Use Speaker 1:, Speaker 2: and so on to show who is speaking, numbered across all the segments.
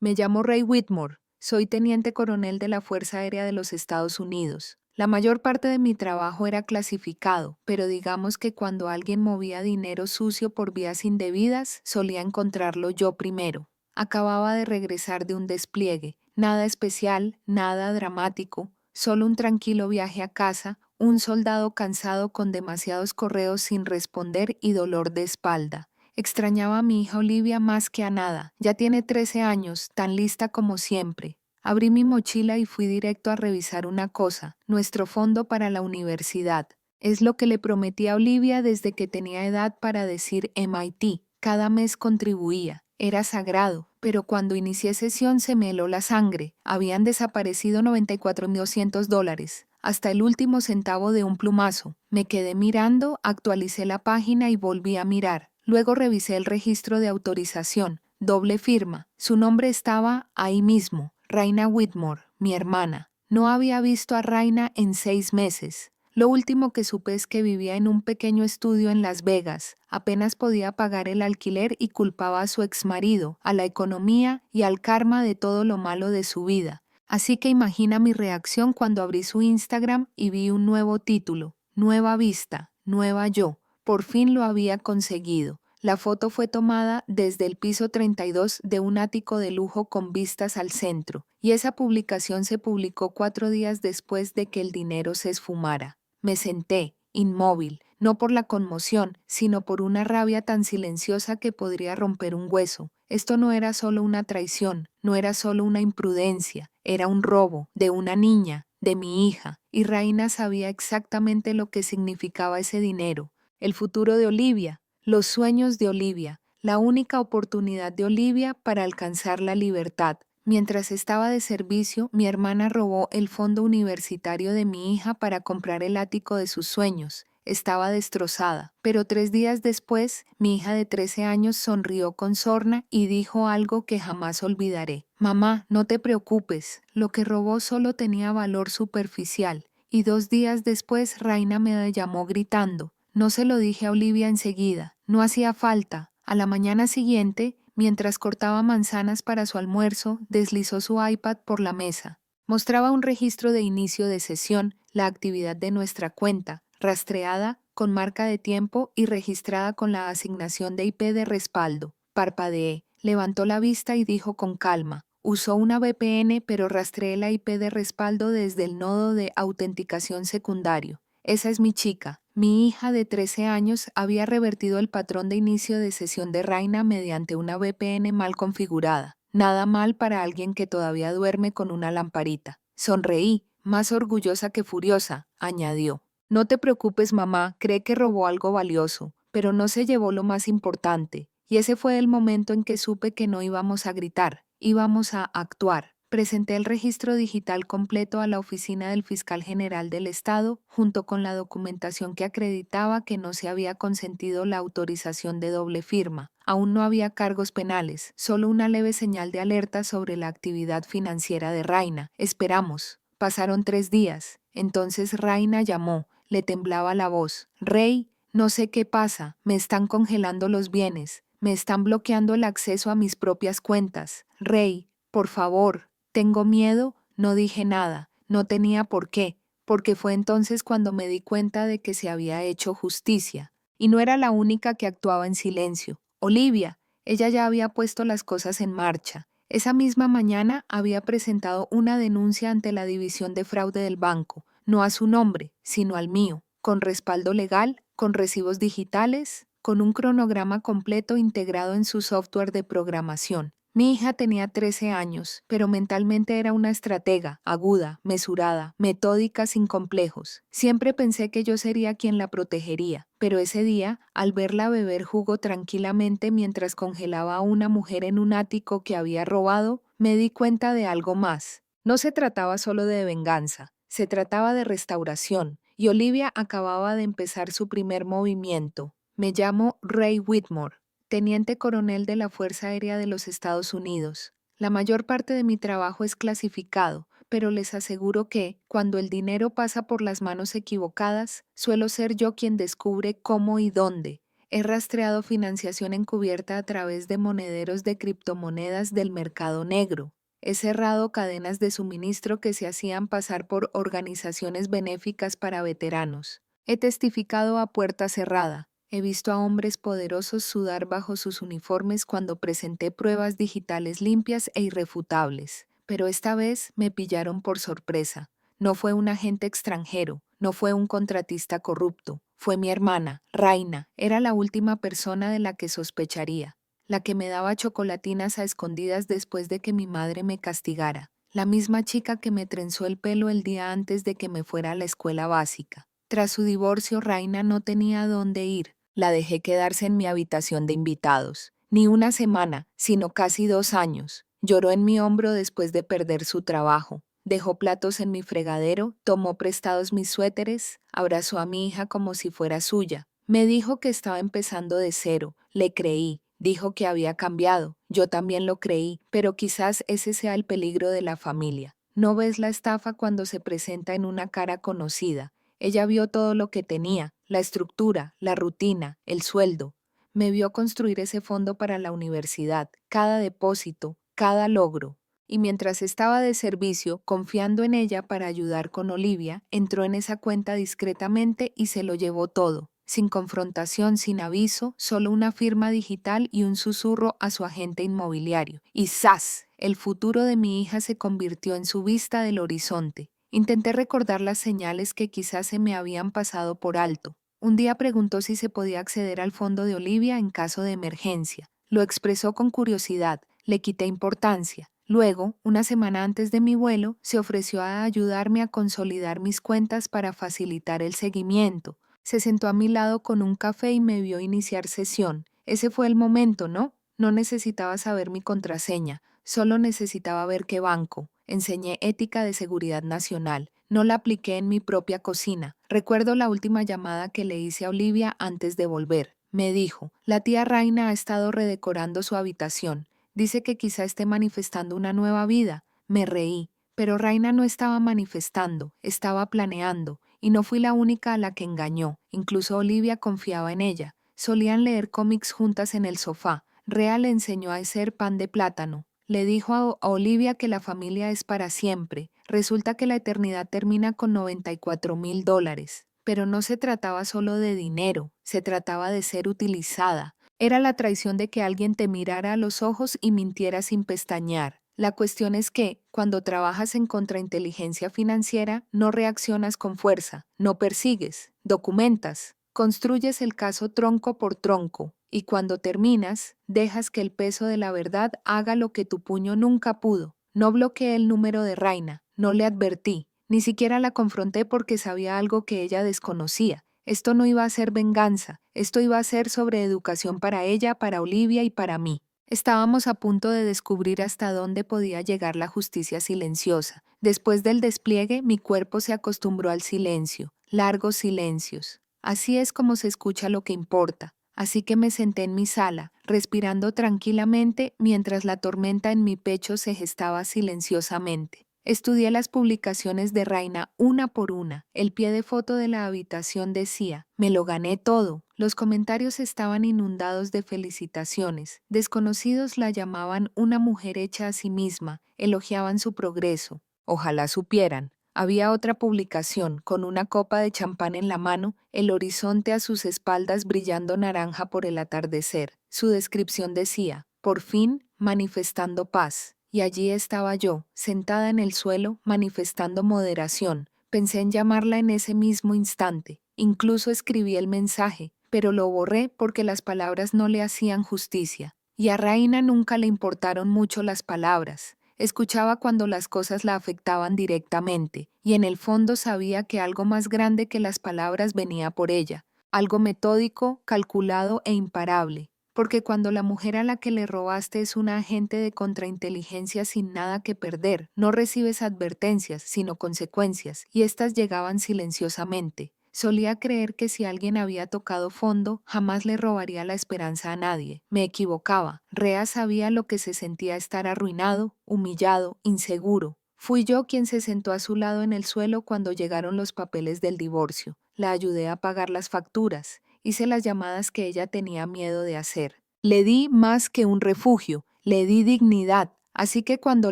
Speaker 1: Me llamo Ray Whitmore, soy teniente coronel de la Fuerza Aérea de los Estados Unidos. La mayor parte de mi trabajo era clasificado, pero digamos que cuando alguien movía dinero sucio por vías indebidas, solía encontrarlo yo primero. Acababa de regresar de un despliegue, nada especial, nada dramático, solo un tranquilo viaje a casa, un soldado cansado con demasiados correos sin responder y dolor de espalda. Extrañaba a mi hija Olivia más que a nada. Ya tiene 13 años, tan lista como siempre. Abrí mi mochila y fui directo a revisar una cosa, nuestro fondo para la universidad. Es lo que le prometí a Olivia desde que tenía edad para decir MIT. Cada mes contribuía. Era sagrado, pero cuando inicié sesión se me heló la sangre. Habían desaparecido $94,200, hasta el último centavo de un plumazo. Me quedé mirando, actualicé la página y volví a mirar. Luego revisé el registro de autorización, doble firma. Su nombre estaba ahí mismo, Raina Whitmore, mi hermana. No había visto a Raina en 6 meses. Lo último que supe es que vivía en un pequeño estudio en Las Vegas. Apenas podía pagar el alquiler y culpaba a su exmarido, a la economía y al karma de todo lo malo de su vida. Así que imagina mi reacción cuando abrí su Instagram y vi un nuevo título, Nueva Vista, Nueva Yo. Por fin lo había conseguido. La foto fue tomada desde el piso 32 de un ático de lujo con vistas al centro, y esa publicación se publicó 4 días después de que el dinero se esfumara. Me senté, inmóvil, no por la conmoción, sino por una rabia tan silenciosa que podría romper un hueso. Esto no era solo una traición, no era solo una imprudencia, era un robo de una niña, de mi hija, y Raina sabía exactamente lo que significaba ese dinero. El futuro de Olivia, los sueños de Olivia, la única oportunidad de Olivia para alcanzar la libertad. Mientras estaba de servicio, mi hermana robó el fondo universitario de mi hija para comprar el ático de sus sueños. Estaba destrozada, pero 3 días después, mi hija de 13 años sonrió con sorna y dijo algo que jamás olvidaré. Mamá, no te preocupes, lo que robó solo tenía valor superficial. Y 2 días después, Raina me llamó gritando. No se lo dije a Olivia enseguida, no hacía falta. A la mañana siguiente, mientras cortaba manzanas para su almuerzo, deslizó su iPad por la mesa. Mostraba un registro de inicio de sesión, la actividad de nuestra cuenta, rastreada con marca de tiempo y registrada con la asignación de IP de respaldo. Parpadeé, levantó la vista y dijo con calma. Usó una VPN, pero rastreé la IP de respaldo desde el nodo de autenticación secundario. Esa es mi chica. Mi hija de 13 años había revertido el patrón de inicio de sesión de Raina mediante una VPN mal configurada. Nada mal para alguien que todavía duerme con una lamparita. Sonreí, más orgullosa que furiosa, añadió. No te preocupes, mamá, cree que robó algo valioso, pero no se llevó lo más importante. Y ese fue el momento en que supe que no íbamos a gritar, íbamos a actuar. Presenté el registro digital completo a la oficina del fiscal general del estado, junto con la documentación que acreditaba que no se había consentido la autorización de doble firma. Aún no había cargos penales, solo una leve señal de alerta sobre la actividad financiera de Raina. Esperamos. Pasaron 3 días. Entonces Raina llamó. Le temblaba la voz. Rey, no sé qué pasa. Me están congelando los bienes. Me están bloqueando el acceso a mis propias cuentas. Rey, por favor. Tengo miedo, no dije nada, no tenía por qué, porque fue entonces cuando me di cuenta de que se había hecho justicia. Y no era la única que actuaba en silencio. Olivia, ella ya había puesto las cosas en marcha. Esa misma mañana había presentado una denuncia ante la División de Fraude del banco, no a su nombre, sino al mío, con respaldo legal, con recibos digitales, con un cronograma completo integrado en su software de programación. Mi hija tenía 13 años, pero mentalmente era una estratega, aguda, mesurada, metódica, sin complejos. Siempre pensé que yo sería quien la protegería, pero ese día, al verla beber jugo tranquilamente mientras congelaba a una mujer en un ático que había robado, me di cuenta de algo más. No se trataba solo de venganza, se trataba de restauración, y Olivia acababa de empezar su primer movimiento. Me llamo Ray Whitmore, teniente coronel de la Fuerza Aérea de los Estados Unidos. La mayor parte de mi trabajo es clasificado, pero les aseguro que, cuando el dinero pasa por las manos equivocadas, suelo ser yo quien descubre cómo y dónde. He rastreado financiación encubierta a través de monederos de criptomonedas del mercado negro. He cerrado cadenas de suministro que se hacían pasar por organizaciones benéficas para veteranos. He testificado a puerta cerrada. He visto a hombres poderosos sudar bajo sus uniformes cuando presenté pruebas digitales limpias e irrefutables. Pero esta vez me pillaron por sorpresa. No fue un agente extranjero, no fue un contratista corrupto, fue mi hermana, Raina. Era la última persona de la que sospecharía, la que me daba chocolatinas a escondidas después de que mi madre me castigara, la misma chica que me trenzó el pelo el día antes de que me fuera a la escuela básica. Tras su divorcio, Raina no tenía dónde ir. La dejé quedarse en mi habitación de invitados. Ni una semana, sino casi 2 años. Lloró en mi hombro después de perder su trabajo. Dejó platos en mi fregadero, tomó prestados mis suéteres, abrazó a mi hija como si fuera suya. Me dijo que estaba empezando de cero. Le creí. Dijo que había cambiado. Yo también lo creí, pero quizás ese sea el peligro de la familia. No ves la estafa cuando se presenta en una cara conocida. Ella vio todo lo que tenía, la estructura, la rutina, el sueldo. Me vio construir ese fondo para la universidad, cada depósito, cada logro. Y mientras estaba de servicio, confiando en ella para ayudar con Olivia, entró en esa cuenta discretamente y se lo llevó todo, sin confrontación, sin aviso, solo una firma digital y un susurro a su agente inmobiliario. Y ¡zas! El futuro de mi hija se convirtió en su vista del horizonte. Intenté recordar las señales que quizás se me habían pasado por alto. Un día preguntó si se podía acceder al fondo de Olivia en caso de emergencia. Lo expresó con curiosidad, le quité importancia. Luego, una semana antes de mi vuelo, se ofreció a ayudarme a consolidar mis cuentas para facilitar el seguimiento. Se sentó a mi lado con un café y me vio iniciar sesión. Ese fue el momento, ¿no? No necesitaba saber mi contraseña, solo necesitaba ver qué banco. Enseñé ética de seguridad nacional. No la apliqué en mi propia cocina. Recuerdo la última llamada que le hice a Olivia antes de volver. Me dijo, la tía Raina ha estado redecorando su habitación. Dice que quizá esté manifestando una nueva vida. Me reí, pero Raina no estaba manifestando, estaba planeando, y no fui la única a la que engañó. Incluso Olivia confiaba en ella. Solían leer cómics juntas en el sofá. Rea le enseñó a hacer pan de plátano. Le dijo a Olivia que la familia es para siempre. Resulta que la eternidad termina con $94,000. Pero no se trataba solo de dinero, se trataba de ser utilizada. Era la traición de que alguien te mirara a los ojos y mintiera sin pestañear. La cuestión es que, cuando trabajas en contrainteligencia financiera, no reaccionas con fuerza, no persigues, documentas, construyes el caso tronco por tronco, y cuando terminas, dejas que el peso de la verdad haga lo que tu puño nunca pudo. No bloqueé el número de Raina, no le advertí, ni siquiera la confronté porque sabía algo que ella desconocía. Esto no iba a ser venganza, esto iba a ser sobre educación para ella, para Olivia y para mí. Estábamos a punto de descubrir hasta dónde podía llegar la justicia silenciosa. Después del despliegue, mi cuerpo se acostumbró al silencio, largos silencios. Así es como se escucha lo que importa. Así que me senté en mi sala, respirando tranquilamente mientras la tormenta en mi pecho se gestaba silenciosamente. Estudié las publicaciones de Raina una por una. El pie de foto de la habitación decía, me lo gané todo. Los comentarios estaban inundados de felicitaciones. Desconocidos la llamaban una mujer hecha a sí misma, elogiaban su progreso. Ojalá supieran. Había otra publicación, con una copa de champán en la mano, el horizonte a sus espaldas brillando naranja por el atardecer. Su descripción decía, por fin, manifestando paz. Y allí estaba yo, sentada en el suelo, manifestando moderación. Pensé en llamarla en ese mismo instante. Incluso escribí el mensaje, pero lo borré porque las palabras no le hacían justicia. Y a Raina nunca le importaron mucho las palabras. Escuchaba cuando las cosas la afectaban directamente, y en el fondo sabía que algo más grande que las palabras venía por ella, algo metódico, calculado e imparable. Porque cuando la mujer a la que le robaste es una agente de contrainteligencia sin nada que perder, no recibes advertencias, sino consecuencias, y éstas llegaban silenciosamente. Solía creer que si alguien había tocado fondo, jamás le robaría la esperanza a nadie. Me equivocaba. Rea sabía lo que se sentía estar arruinado, humillado, inseguro. Fui yo quien se sentó a su lado en el suelo cuando llegaron los papeles del divorcio. La ayudé a pagar las facturas. hice las llamadas que ella tenía miedo de hacer. Le di más que un refugio, le di dignidad. Así que cuando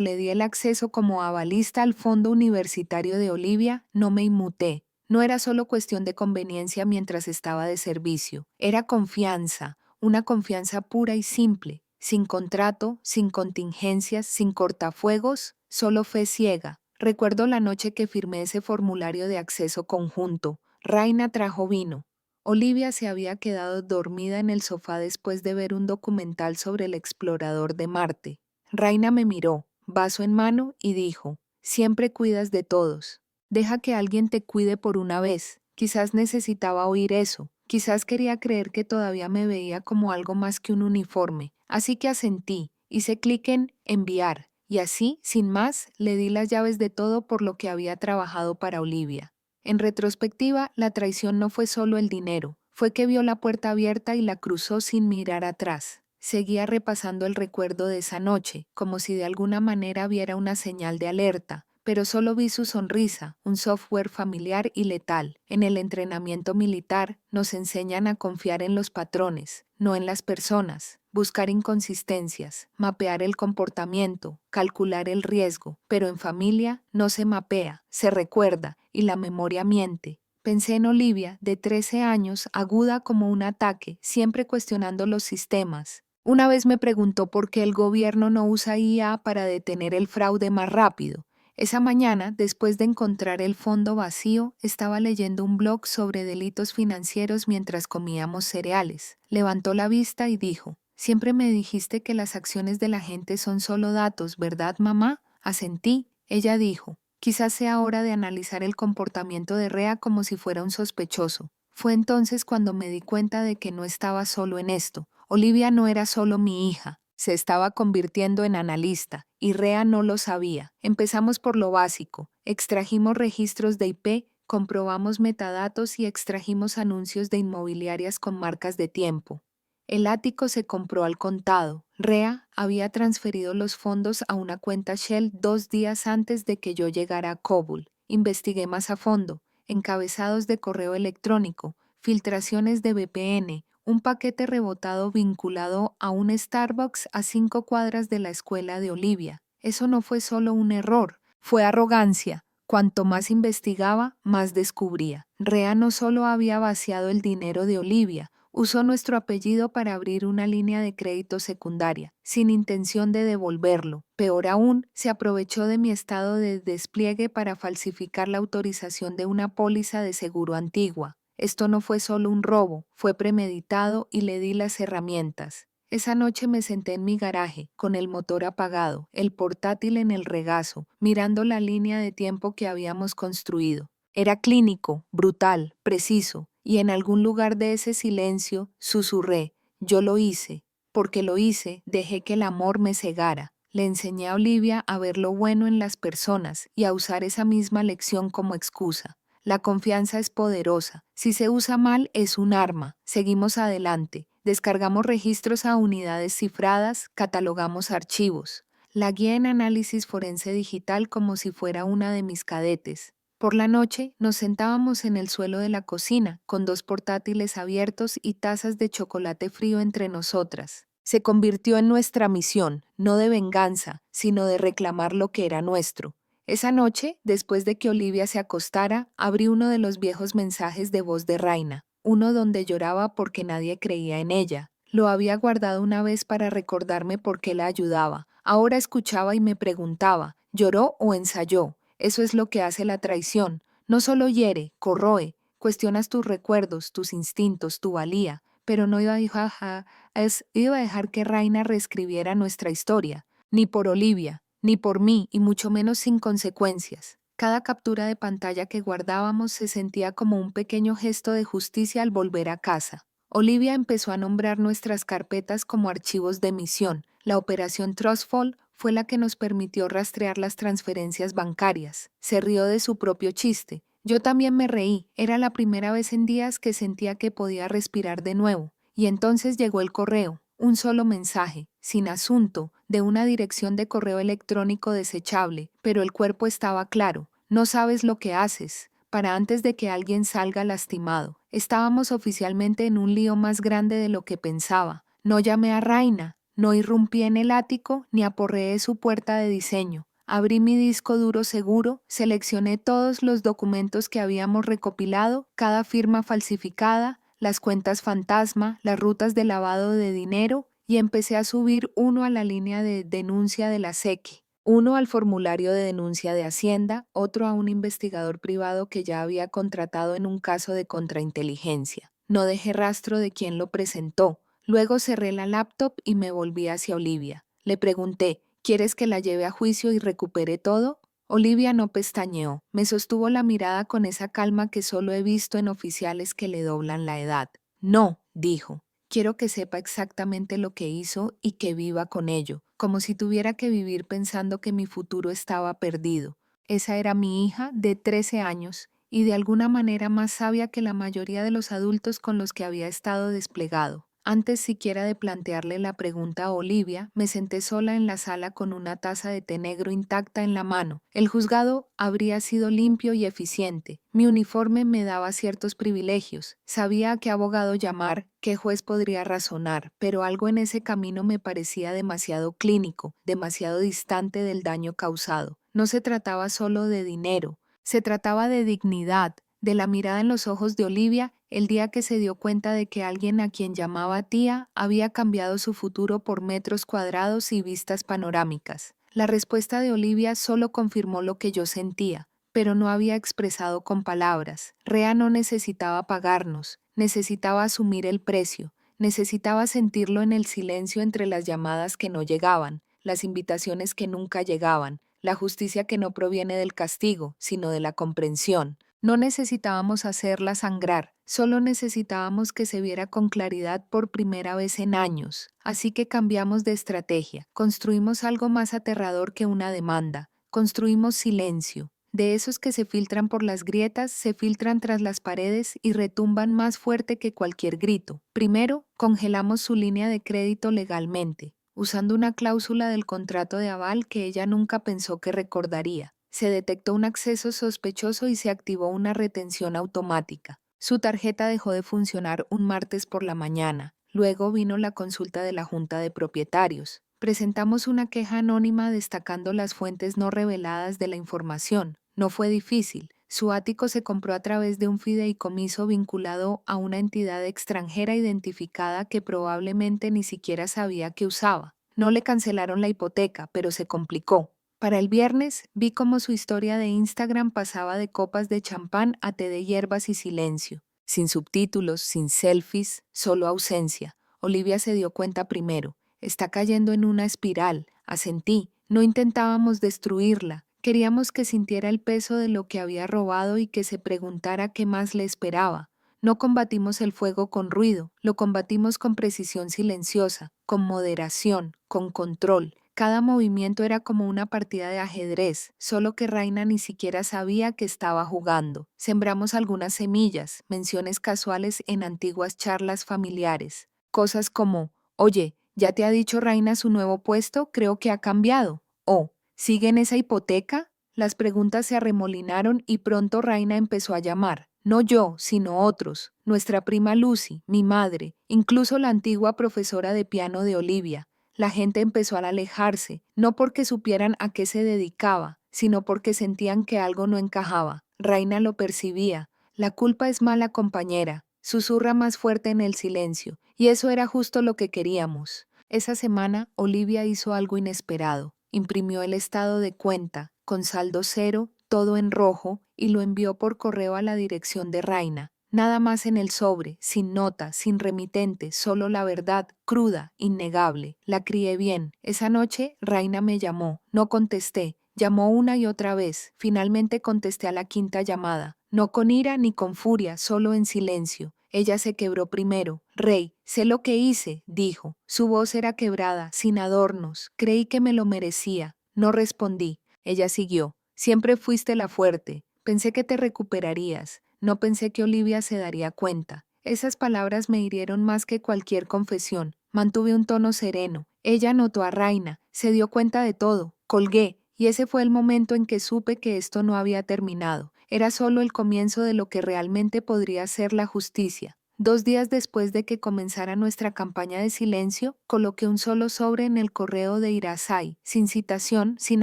Speaker 1: le di el acceso como avalista al Fondo Universitario de Olivia, no me inmuté. No era solo cuestión de conveniencia mientras estaba de servicio, era confianza, una confianza pura y simple, sin contrato, sin contingencias, sin cortafuegos, solo fe ciega. Recuerdo la noche que firmé ese formulario de acceso conjunto. Raina trajo vino. Olivia se había quedado dormida en el sofá después de ver un documental sobre el explorador de Marte. Raina me miró, vaso en mano, y dijo, «Siempre cuidas de todos. Deja que alguien te cuide por una vez». Quizás necesitaba oír eso. Quizás quería creer que todavía me veía como algo más que un uniforme. Así que asentí, hice clic en enviar, y así, sin más, le di las llaves de todo por lo que había trabajado para Olivia. En retrospectiva, la traición no fue solo el dinero, fue que vio la puerta abierta y la cruzó sin mirar atrás. Seguía repasando el recuerdo de esa noche, como si de alguna manera viera una señal de alerta, pero solo vi su sonrisa, un software familiar y letal. En el entrenamiento militar nos enseñan a confiar en los patrones, no en las personas, buscar inconsistencias, mapear el comportamiento, calcular el riesgo, pero en familia no se mapea, se recuerda y la memoria miente. Pensé en Olivia, de 13 años, aguda como un ataque, siempre cuestionando los sistemas. Una vez me preguntó por qué el gobierno no usa IA para detener el fraude más rápido. Esa mañana, después de encontrar el fondo vacío, estaba leyendo un blog sobre delitos financieros mientras comíamos cereales. Levantó la vista y dijo, «Siempre me dijiste que las acciones de la gente son solo datos, ¿verdad, mamá?» Asentí. Ella dijo, «Quizás sea hora de analizar el comportamiento de Rea como si fuera un sospechoso». Fue entonces cuando me di cuenta de que no estaba solo en esto. Olivia no era solo mi hija, se estaba convirtiendo en analista, y Rea no lo sabía. Empezamos por lo básico, extrajimos registros de IP, comprobamos metadatos y extrajimos anuncios de inmobiliarias con marcas de tiempo. El ático se compró al contado. Rea había transferido los fondos a una cuenta Shell 2 días antes de que yo llegara a Kabul. Investigué más a fondo, encabezados de correo electrónico, filtraciones de VPN, un paquete rebotado vinculado a un Starbucks a 5 cuadras de la escuela de Olivia. Eso no fue solo un error, fue arrogancia. Cuanto más investigaba, más descubría. Rea no solo había vaciado el dinero de Olivia, usó nuestro apellido para abrir una línea de crédito secundaria, sin intención de devolverlo. Peor aún, se aprovechó de mi estado de despliegue para falsificar la autorización de una póliza de seguro antigua. Esto no fue solo un robo, fue premeditado y le di las herramientas. Esa noche me senté en mi garaje, con el motor apagado, el portátil en el regazo, mirando la línea de tiempo que habíamos construido. Era clínico, brutal, preciso, y en algún lugar de ese silencio susurré, yo lo hice. Porque lo hice, dejé que el amor me cegara. Le enseñé a Olivia a ver lo bueno en las personas y a usar esa misma lección como excusa. La confianza es poderosa. Si se usa mal, es un arma. Seguimos adelante. Descargamos registros a unidades cifradas, catalogamos archivos. La guía en análisis forense digital como si fuera una de mis cadetes. Por la noche nos sentábamos en el suelo de la cocina, con 2 portátiles abiertos y tazas de chocolate frío entre nosotras. Se convirtió en nuestra misión, no de venganza, sino de reclamar lo que era nuestro. Esa noche, después de que Olivia se acostara, abrí uno de los viejos mensajes de voz de Raina, uno donde lloraba porque nadie creía en ella. Lo había guardado una vez para recordarme por qué la ayudaba. Ahora escuchaba y me preguntaba, ¿lloró o ensayó? Eso es lo que hace la traición. No solo hiere, corroe, cuestionas tus recuerdos, tus instintos, tu valía, pero no iba a dejar que Raina reescribiera nuestra historia, ni por Olivia, ni por mí, y mucho menos sin consecuencias. Cada captura de pantalla que guardábamos se sentía como un pequeño gesto de justicia al volver a casa. Olivia empezó a nombrar nuestras carpetas como archivos de misión. La operación Trustfall fue la que nos permitió rastrear las transferencias bancarias. Se rió de su propio chiste. Yo también me reí. Era la primera vez en días que sentía que podía respirar de nuevo. Y entonces llegó el correo. Un solo mensaje, sin asunto, de una dirección de correo electrónico desechable, pero el cuerpo estaba claro. No sabes lo que haces. para antes de que alguien salga lastimado. Estábamos oficialmente en un lío más grande de lo que pensaba. No llamé a Raina, no irrumpí en el ático ni aporreé su puerta de diseño. Abrí mi disco duro seguro, seleccioné todos los documentos que habíamos recopilado, cada firma falsificada, las cuentas fantasma, las rutas de lavado de dinero, y empecé a subir uno a la línea de denuncia de la SEC, uno al formulario de denuncia de Hacienda, otro a un investigador privado que ya había contratado en un caso de contrainteligencia. No dejé rastro de quién lo presentó. Luego cerré la laptop y me volví hacia Olivia. Le pregunté, ¿quieres que la lleve a juicio y recupere todo? Olivia no pestañeó. Me sostuvo la mirada con esa calma que solo he visto en oficiales que le doblan la edad. No, dijo. Quiero que sepa exactamente lo que hizo y que viva con ello, como si tuviera que vivir pensando que mi futuro estaba perdido. Esa era mi hija de 13 años y de alguna manera más sabia que la mayoría de los adultos con los que había estado desplegado. Antes siquiera de plantearle la pregunta a Olivia, me senté sola en la sala con una taza de té negro intacta en la mano. El juzgado habría sido limpio y eficiente. Mi uniforme me daba ciertos privilegios. Sabía a qué abogado llamar, qué juez podría razonar, pero algo en ese camino me parecía demasiado clínico, demasiado distante del daño causado. No se trataba solo de dinero, se trataba de dignidad, de la mirada en los ojos de Olivia el día que se dio cuenta de que alguien a quien llamaba tía había cambiado su futuro por metros cuadrados y vistas panorámicas. La respuesta de Olivia solo confirmó lo que yo sentía, pero no había expresado con palabras. Rea no necesitaba pagarnos, necesitaba asumir el precio, necesitaba sentirlo en el silencio entre las llamadas que no llegaban, las invitaciones que nunca llegaban, la justicia que no proviene del castigo, sino de la comprensión. No necesitábamos hacerla sangrar, solo necesitábamos que se viera con claridad por primera vez en años. Así que cambiamos de estrategia, construimos algo más aterrador que una demanda, construimos silencio. De esos que se filtran por las grietas, se filtran tras las paredes y retumban más fuerte que cualquier grito. Primero, congelamos su línea de crédito legalmente, usando una cláusula del contrato de aval que ella nunca pensó que recordaría. Se detectó un acceso sospechoso y se activó una retención automática. Su tarjeta dejó de funcionar un martes por la mañana. Luego vino la consulta de la Junta de Propietarios. Presentamos una queja anónima destacando las fuentes no reveladas de la información. No fue difícil. Su ático se compró a través de un fideicomiso vinculado a una entidad extranjera identificada que probablemente ni siquiera sabía que usaba. No le cancelaron la hipoteca, pero se complicó. Para el viernes vi cómo su historia de Instagram pasaba de copas de champán a té de hierbas y silencio. Sin subtítulos, sin selfies, solo ausencia. Olivia se dio cuenta primero. Está cayendo en una espiral. Asentí. No intentábamos destruirla. Queríamos que sintiera el peso de lo que había robado y que se preguntara qué más le esperaba. No combatimos el fuego con ruido, lo combatimos con precisión silenciosa, con moderación, con control. Cada movimiento era como una partida de ajedrez, solo que Raina ni siquiera sabía que estaba jugando. Sembramos algunas semillas, menciones casuales en antiguas charlas familiares. Cosas como, oye, ¿ya te ha dicho Raina su nuevo puesto? Creo que ha cambiado. O, ¿sigue en esa hipoteca? Las preguntas se arremolinaron y pronto Raina empezó a llamar. No yo, sino otros. Nuestra prima Lucy, mi madre, incluso la antigua profesora de piano de Olivia. La gente empezó a alejarse, no porque supieran a qué se dedicaba, sino porque sentían que algo no encajaba. Raina lo percibía. La culpa es mala compañera, susurra más fuerte en el silencio, y eso era justo lo que queríamos. Esa semana, Olivia hizo algo inesperado. Imprimió el estado de cuenta, con saldo cero, todo en rojo, y lo envió por correo a la dirección de Raina. Nada más en el sobre, sin nota, sin remitente, solo la verdad, cruda, innegable. La crié bien. Esa noche, Raina me llamó. No contesté. Llamó una y otra vez. Finalmente contesté a la quinta llamada. No con ira ni con furia, solo en silencio. Ella se quebró primero. Rey, sé lo que hice, dijo. Su voz era quebrada, sin adornos. Creí que me lo merecía. No respondí. Ella siguió. Siempre fuiste la fuerte. Pensé que te recuperarías. No pensé que Olivia se daría cuenta. Esas palabras me hirieron más que cualquier confesión. Mantuve un tono sereno. Ella notó a Raina, se dio cuenta de todo. Colgué, y ese fue el momento en que supe que esto no había terminado. Era solo el comienzo de lo que realmente podría ser la justicia. 2 días después de que comenzara nuestra campaña de silencio, coloqué un solo sobre en el correo de Irasai, sin citación, sin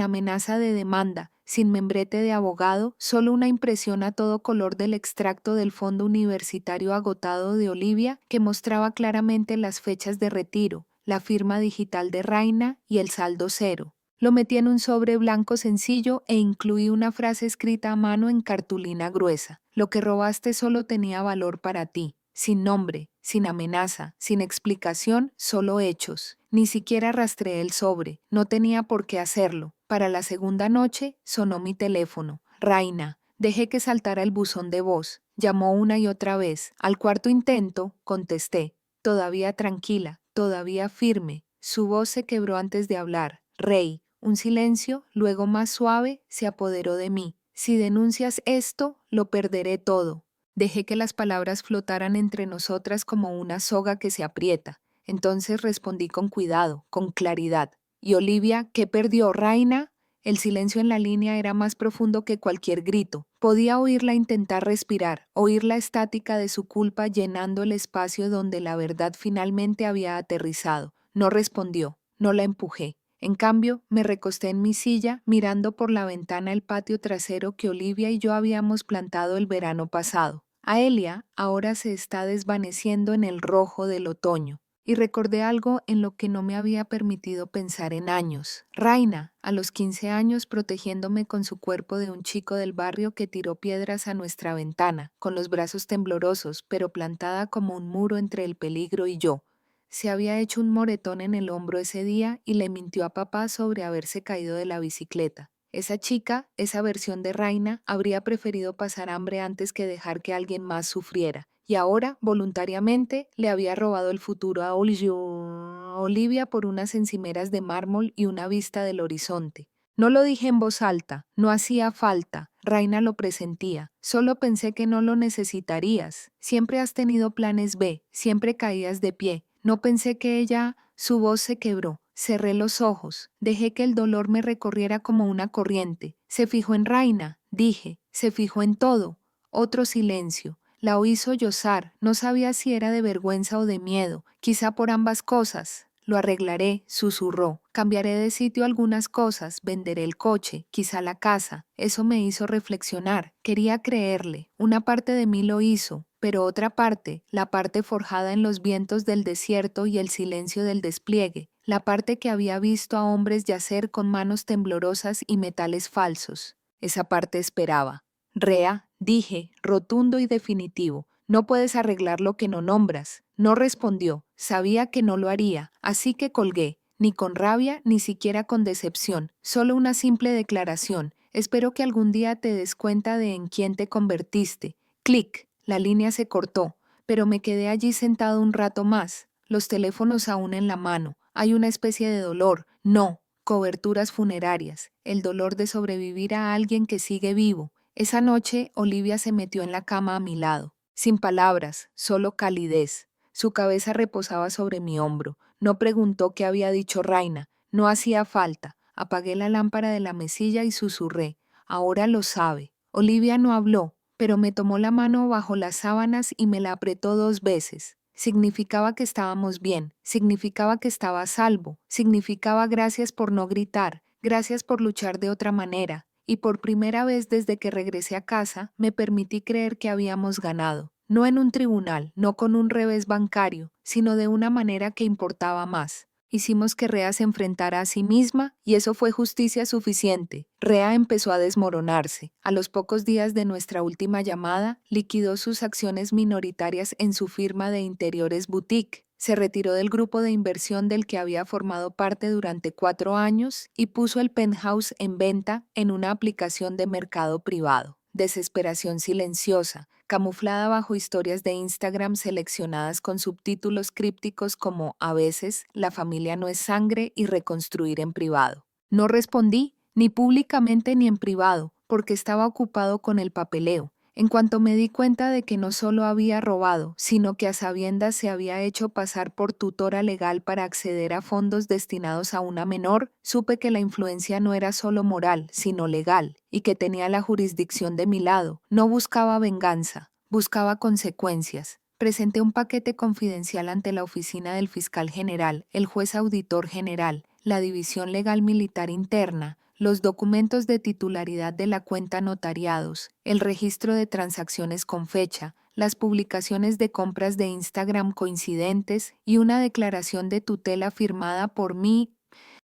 Speaker 1: amenaza de demanda, sin membrete de abogado, solo una impresión a todo color del extracto del fondo universitario agotado de Olivia que mostraba claramente las fechas de retiro, la firma digital de Raina y el saldo cero. Lo metí en un sobre blanco sencillo e incluí una frase escrita a mano en cartulina gruesa. Lo que robaste solo tenía valor para ti. Sin nombre, sin amenaza, sin explicación, solo hechos. Ni siquiera rastreé el sobre, no tenía por qué hacerlo. Para la segunda noche sonó mi teléfono. Raina. Dejé que saltara el buzón de voz. Llamó una y otra vez. Al cuarto intento, contesté. Todavía tranquila, todavía firme. Su voz se quebró antes de hablar. Rey. Un silencio, luego más suave, se apoderó de mí. Si denuncias esto, lo perderé todo. Dejé que las palabras flotaran entre nosotras como una soga que se aprieta. Entonces respondí con cuidado, con claridad. ¿Y Olivia, qué perdió, Raina? El silencio en la línea era más profundo que cualquier grito. Podía oírla intentar respirar, oír la estática de su culpa llenando el espacio donde la verdad finalmente había aterrizado. No respondió, no la empujé. En cambio, me recosté en mi silla, mirando por la ventana el patio trasero que Olivia y yo habíamos plantado el verano pasado. Aelia ahora se está desvaneciendo en el rojo del otoño, y recordé algo en lo que no me había permitido pensar en años. Raina, a los 15 años, protegiéndome con su cuerpo de un chico del barrio que tiró piedras a nuestra ventana, con los brazos temblorosos, pero plantada como un muro entre el peligro y yo. Se había hecho un moretón en el hombro ese día y le mintió a papá sobre haberse caído de la bicicleta. Esa chica, esa versión de Raina, habría preferido pasar hambre antes que dejar que alguien más sufriera. Y ahora, voluntariamente, le había robado el futuro a Olivia por unas encimeras de mármol y una vista del horizonte. No lo dije en voz alta, no hacía falta, Raina lo presentía, solo pensé que no lo necesitarías. Siempre has tenido planes B, siempre caías de pie. No pensé que ella, su voz se quebró. Cerré los ojos, dejé que el dolor me recorriera como una corriente. Se fijó en Raina, dije, se fijó en todo. Otro silencio. La oí sollozar, no sabía si era de vergüenza o de miedo, quizá por ambas cosas. Lo arreglaré, susurró. Cambiaré de sitio algunas cosas, venderé el coche, quizá la casa. Eso me hizo reflexionar. Quería creerle. Una parte de mí lo hizo, pero otra parte, la parte forjada en los vientos del desierto y el silencio del despliegue, la parte que había visto a hombres yacer con manos temblorosas y metales falsos. Esa parte esperaba. Rea, dije, rotundo y definitivo, no puedes arreglar lo que no nombras. No respondió, sabía que no lo haría, así que colgué, ni con rabia ni siquiera con decepción, solo una simple declaración. Espero que algún día te des cuenta de en quién te convertiste. Clic, la línea se cortó, pero me quedé allí sentado un rato más, los teléfonos aún en la mano. Hay una especie de dolor, no, coberturas funerarias, el dolor de sobrevivir a alguien que sigue vivo. Esa noche, Olivia se metió en la cama a mi lado, sin palabras, solo calidez. Su cabeza reposaba sobre mi hombro. No preguntó qué había dicho Raina, no hacía falta. Apagué la lámpara de la mesilla y susurré. Ahora lo sabe. Olivia no habló, pero me tomó la mano bajo las sábanas y me la apretó 2 veces. Significaba que estábamos bien, significaba que estaba a salvo, significaba gracias por no gritar, gracias por luchar de otra manera, y por primera vez desde que regresé a casa me permití creer que habíamos ganado, no en un tribunal, no con un revés bancario, sino de una manera que importaba más. Hicimos que Rea se enfrentara a sí misma y eso fue justicia suficiente. Rea empezó a desmoronarse. A los pocos días de nuestra última llamada, liquidó sus acciones minoritarias en su firma de interiores boutique. Se retiró del grupo de inversión del que había formado parte durante 4 años y puso el penthouse en venta en una aplicación de mercado privado. Desesperación silenciosa, camuflada bajo historias de Instagram seleccionadas con subtítulos crípticos como a veces, la familia no es sangre y reconstruir en privado. No respondí, ni públicamente ni en privado, porque estaba ocupado con el papeleo. En cuanto me di cuenta de que no solo había robado, sino que a sabiendas se había hecho pasar por tutora legal para acceder a fondos destinados a una menor, supe que la influencia no era solo moral, sino legal, y que tenía la jurisdicción de mi lado. No buscaba venganza, buscaba consecuencias. Presenté un paquete confidencial ante la oficina del fiscal general, el juez auditor general, la división legal militar interna, los documentos de titularidad de la cuenta notariados, el registro de transacciones con fecha, las publicaciones de compras de Instagram coincidentes y una declaración de tutela firmada por mi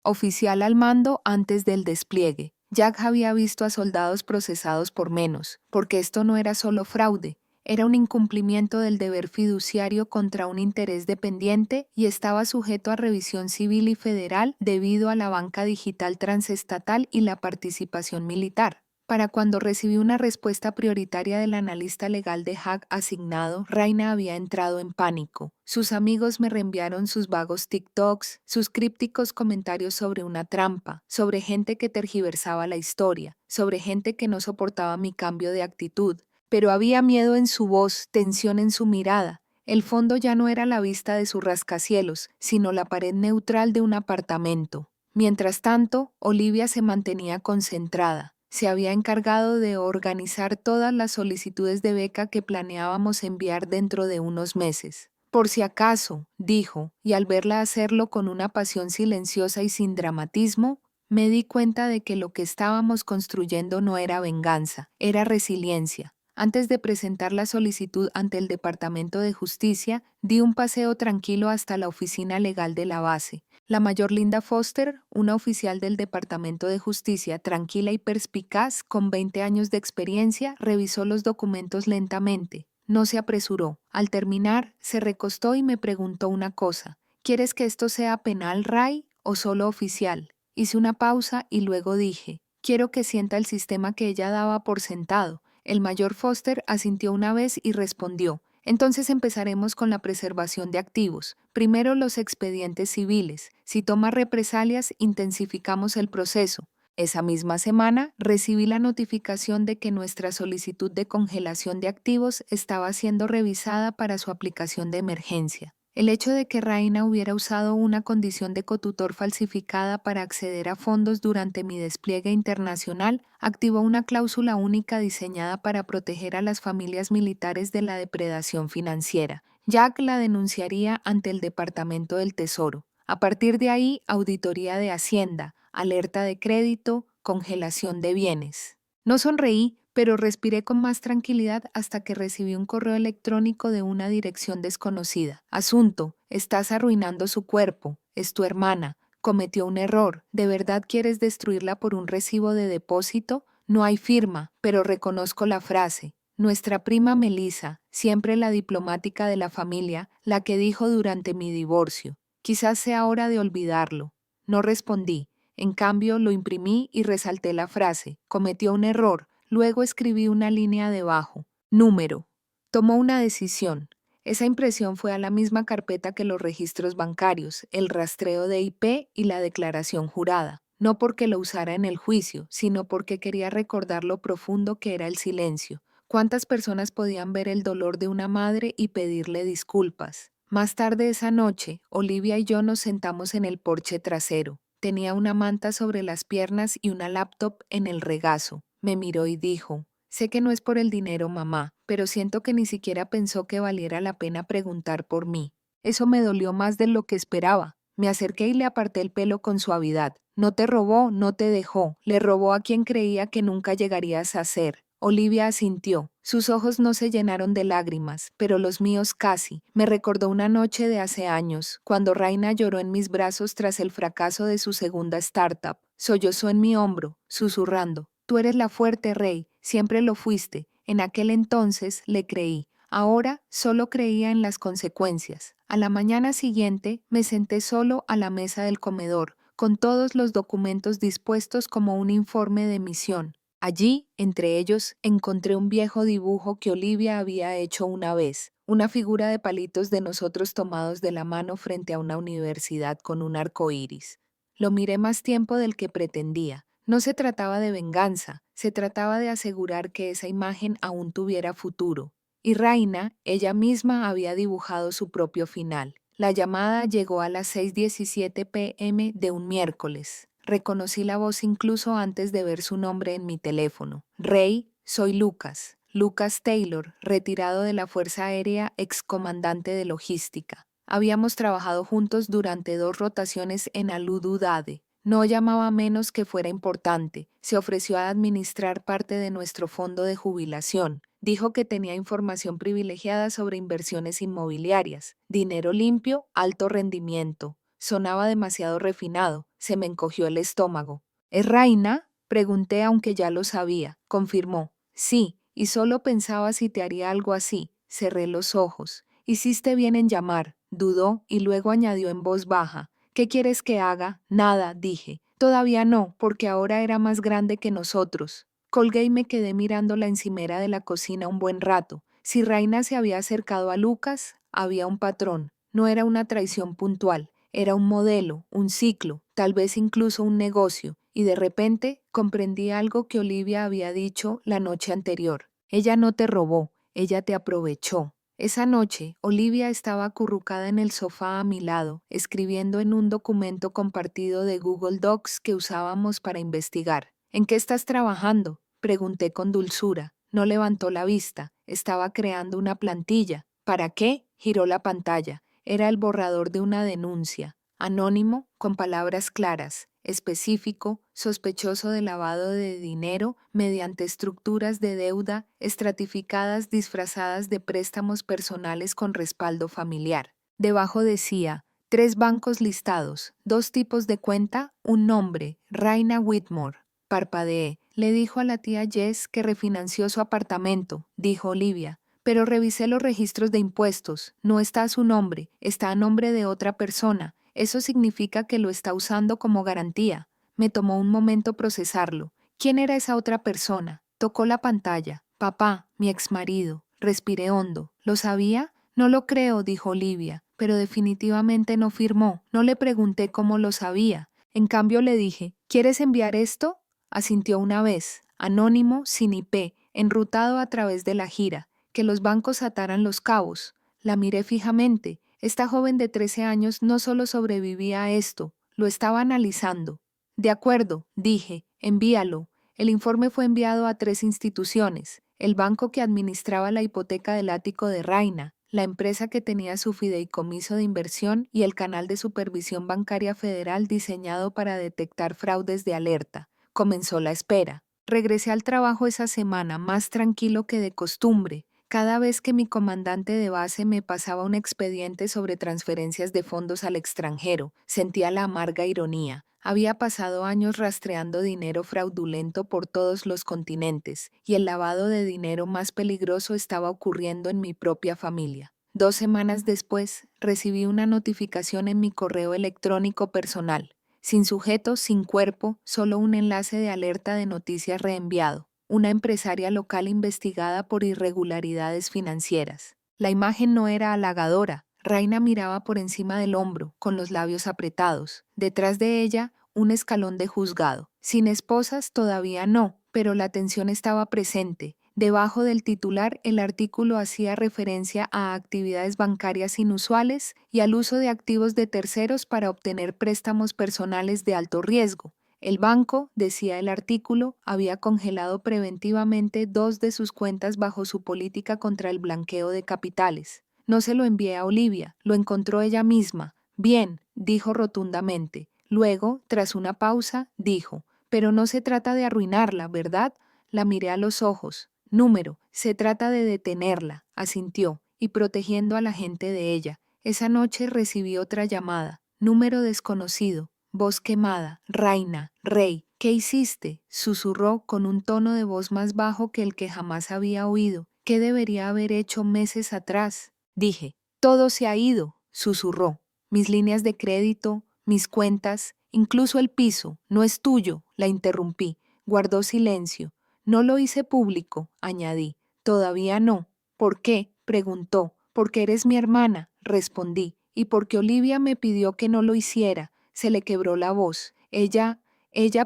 Speaker 1: oficial al mando antes del despliegue. Jack había visto a soldados procesados por menos, porque esto no era solo fraude, era un incumplimiento del deber fiduciario contra un interés dependiente y estaba sujeto a revisión civil y federal debido a la banca digital transestatal y la participación militar. Para cuando recibí una respuesta prioritaria del analista legal de Hack asignado, Raina había entrado en pánico. Sus amigos me reenviaron sus vagos TikToks, sus crípticos comentarios sobre una trampa, sobre gente que tergiversaba la historia, sobre gente que no soportaba mi cambio de actitud. Pero había miedo en su voz, tensión en su mirada. El fondo ya no era la vista de sus rascacielos, sino la pared neutral de un apartamento. Mientras tanto, Olivia se mantenía concentrada. Se había encargado de organizar todas las solicitudes de beca que planeábamos enviar dentro de unos meses. Por si acaso, dijo, y al verla hacerlo con una pasión silenciosa y sin dramatismo, me di cuenta de que lo que estábamos construyendo no era venganza, era resiliencia. Antes de presentar la solicitud ante el Departamento de Justicia, di un paseo tranquilo hasta la oficina legal de la base. La mayor Linda Foster, una oficial del Departamento de Justicia, tranquila y perspicaz, con 20 años de experiencia, revisó los documentos lentamente. No se apresuró. Al terminar, se recostó y me preguntó una cosa. ¿Quieres que esto sea penal, Ray, o solo oficial? Hice una pausa y luego dije, quiero que sienta el sistema que ella daba por sentado. El mayor Foster asintió una vez y respondió, entonces empezaremos con la preservación de activos. Primero los expedientes civiles. Si toma represalias, intensificamos el proceso. Esa misma semana recibí la notificación de que nuestra solicitud de congelación de activos estaba siendo revisada para su aplicación de emergencia. El hecho de que Raina hubiera usado una condición de cotutor falsificada para acceder a fondos durante mi despliegue internacional activó una cláusula única diseñada para proteger a las familias militares de la depredación financiera. Jack la denunciaría ante el Departamento del Tesoro. A partir de ahí, auditoría de Hacienda, alerta de crédito, congelación de bienes. No sonreí, pero respiré con más tranquilidad hasta que recibí un correo electrónico de una dirección desconocida. Asunto, estás arruinando su cuerpo, es tu hermana, cometió un error, ¿de verdad quieres destruirla por un recibo de depósito? No hay firma, pero reconozco la frase. Nuestra prima Melissa, siempre la diplomática de la familia, la que dijo durante mi divorcio. Quizás sea hora de olvidarlo. No respondí. En cambio, lo imprimí y resalté la frase. Cometió un error. Luego escribí una línea debajo. Número. Tomó una decisión. Esa impresión fue a la misma carpeta que los registros bancarios, el rastreo de IP y la declaración jurada. No porque lo usara en el juicio, sino porque quería recordar lo profundo que era el silencio. ¿Cuántas personas podían ver el dolor de una madre y pedirle disculpas? Más tarde esa noche, Olivia y yo nos sentamos en el porche trasero. Tenía una manta sobre las piernas y una laptop en el regazo. Me miró y dijo, sé que no es por el dinero, mamá, pero siento que ni siquiera pensó que valiera la pena preguntar por mí. Eso me dolió más de lo que esperaba. Me acerqué y le aparté el pelo con suavidad. No te robó, no te dejó. Le robó a quien creía que nunca llegarías a ser. Olivia asintió. Sus ojos no se llenaron de lágrimas, pero los míos casi. Me recordó una noche de hace años, cuando Raina lloró en mis brazos tras el fracaso de su segunda startup. Sollozó en mi hombro, susurrando. Tú eres la fuerte, Rey. Siempre lo fuiste. En aquel entonces le creí. Ahora solo creía en las consecuencias. A la mañana siguiente me senté solo a la mesa del comedor, con todos los documentos dispuestos como un informe de misión. Allí, entre ellos, encontré un viejo dibujo que Olivia había hecho una vez, una figura de palitos de nosotros tomados de la mano frente a una universidad con un arco iris. Lo miré más tiempo del que pretendía. No se trataba de venganza, Se trataba de asegurar que esa imagen aún tuviera futuro. Y Raina, ella misma había dibujado su propio final. La llamada llegó a las 6:17 p.m. de un miércoles. Reconocí la voz incluso antes de ver su nombre en mi teléfono. Rey, soy Lucas. Lucas Taylor, retirado de la Fuerza Aérea, excomandante de logística. Habíamos trabajado juntos durante 2 rotaciones en Alududade. No llamaba menos que fuera importante. Se ofreció a administrar parte de nuestro fondo de jubilación. Dijo que tenía información privilegiada sobre inversiones inmobiliarias. Dinero limpio, alto rendimiento. Sonaba demasiado refinado. Se me encogió el estómago. ¿Es Raina? Pregunté aunque ya lo sabía. Confirmó. Sí, y solo pensaba si te haría algo así. Cerré los ojos. Hiciste bien en llamar. Dudó y luego añadió en voz baja. ¿Qué quieres que haga? Nada, dije. Todavía no, porque ahora era más grande que nosotros. Colgué y me quedé mirando la encimera de la cocina un buen rato. Si Raina se había acercado a Lucas, había un patrón. No era una traición puntual, era un modelo, un ciclo, tal vez incluso un negocio. Y de repente comprendí algo que Olivia había dicho la noche anterior. Ella no te robó, ella te aprovechó. Esa noche, Olivia estaba acurrucada en el sofá a mi lado, escribiendo en un documento compartido de Google Docs que usábamos para investigar. ¿En qué estás trabajando? Pregunté con dulzura. No levantó la vista. Estaba creando una plantilla. ¿Para qué? Giró la pantalla. Era el borrador de una denuncia. Anónimo, con palabras claras. Específico, sospechoso de lavado de dinero mediante estructuras de deuda estratificadas disfrazadas de préstamos personales con respaldo familiar. Debajo decía, 3 bancos listados, 2 tipos de cuenta, un nombre, Raina Whitmore. Parpadeé. Le dijo a la tía Jess que refinanció su apartamento, dijo Olivia. Pero revisé los registros de impuestos. No está a su nombre, está a nombre de otra persona. Eso significa que lo está usando como garantía. Me tomó un momento procesarlo. ¿Quién era esa otra persona? Tocó la pantalla. Papá, mi exmarido. Respiré hondo. ¿Lo sabía? No lo creo, dijo Olivia, pero definitivamente no firmó. No le pregunté cómo lo sabía. En cambio le dije, ¿quieres enviar esto? Asintió una vez, anónimo, sin IP, enrutado a través de la gira, que los bancos ataran los cabos. La miré fijamente. Esta joven de 13 años no solo sobrevivía a esto, lo estaba analizando. De acuerdo, dije, envíalo. El informe fue enviado a 3 instituciones, el banco que administraba la hipoteca del ático de Raina, la empresa que tenía su fideicomiso de inversión y el canal de supervisión bancaria federal diseñado para detectar fraudes de alerta. Comenzó la espera. Regresé al trabajo esa semana más tranquilo que de costumbre. Cada vez que mi comandante de base me pasaba un expediente sobre transferencias de fondos al extranjero, sentía la amarga ironía. Había pasado años rastreando dinero fraudulento por todos los continentes, y el lavado de dinero más peligroso estaba ocurriendo en mi propia familia. 2 semanas después, recibí una notificación en mi correo electrónico personal. Sin sujeto, sin cuerpo, solo un enlace de alerta de noticias reenviado. Una empresaria local investigada por irregularidades financieras. La imagen no era halagadora. Raina miraba por encima del hombro, con los labios apretados. Detrás de ella, un escalón de juzgado. Sin esposas todavía no, pero la tensión estaba presente. Debajo del titular, el artículo hacía referencia a actividades bancarias inusuales y al uso de activos de terceros para obtener préstamos personales de alto riesgo. El banco, decía el artículo, había congelado preventivamente 2 de sus cuentas bajo su política contra el blanqueo de capitales. No se lo envié a Olivia, lo encontró ella misma. Bien, dijo rotundamente. Luego, tras una pausa, dijo, pero no se trata de arruinarla, ¿verdad? La miré a los ojos. Número, se trata de detenerla, asintió, y protegiendo a la gente de ella. Esa noche recibí otra llamada. Número desconocido. Voz quemada. Raina, Rey. ¿Qué hiciste? Susurró con un tono de voz más bajo que el que jamás había oído. ¿Qué debería haber hecho meses atrás? Dije. Todo se ha ido, susurró. Mis líneas de crédito, mis cuentas, incluso el piso. No es tuyo, la interrumpí. Guardó silencio. No lo hice público, añadí. Todavía no. ¿Por qué? Preguntó. Porque eres mi hermana, respondí. Y porque Olivia me pidió que no lo hiciera. Se le quebró la voz. Ella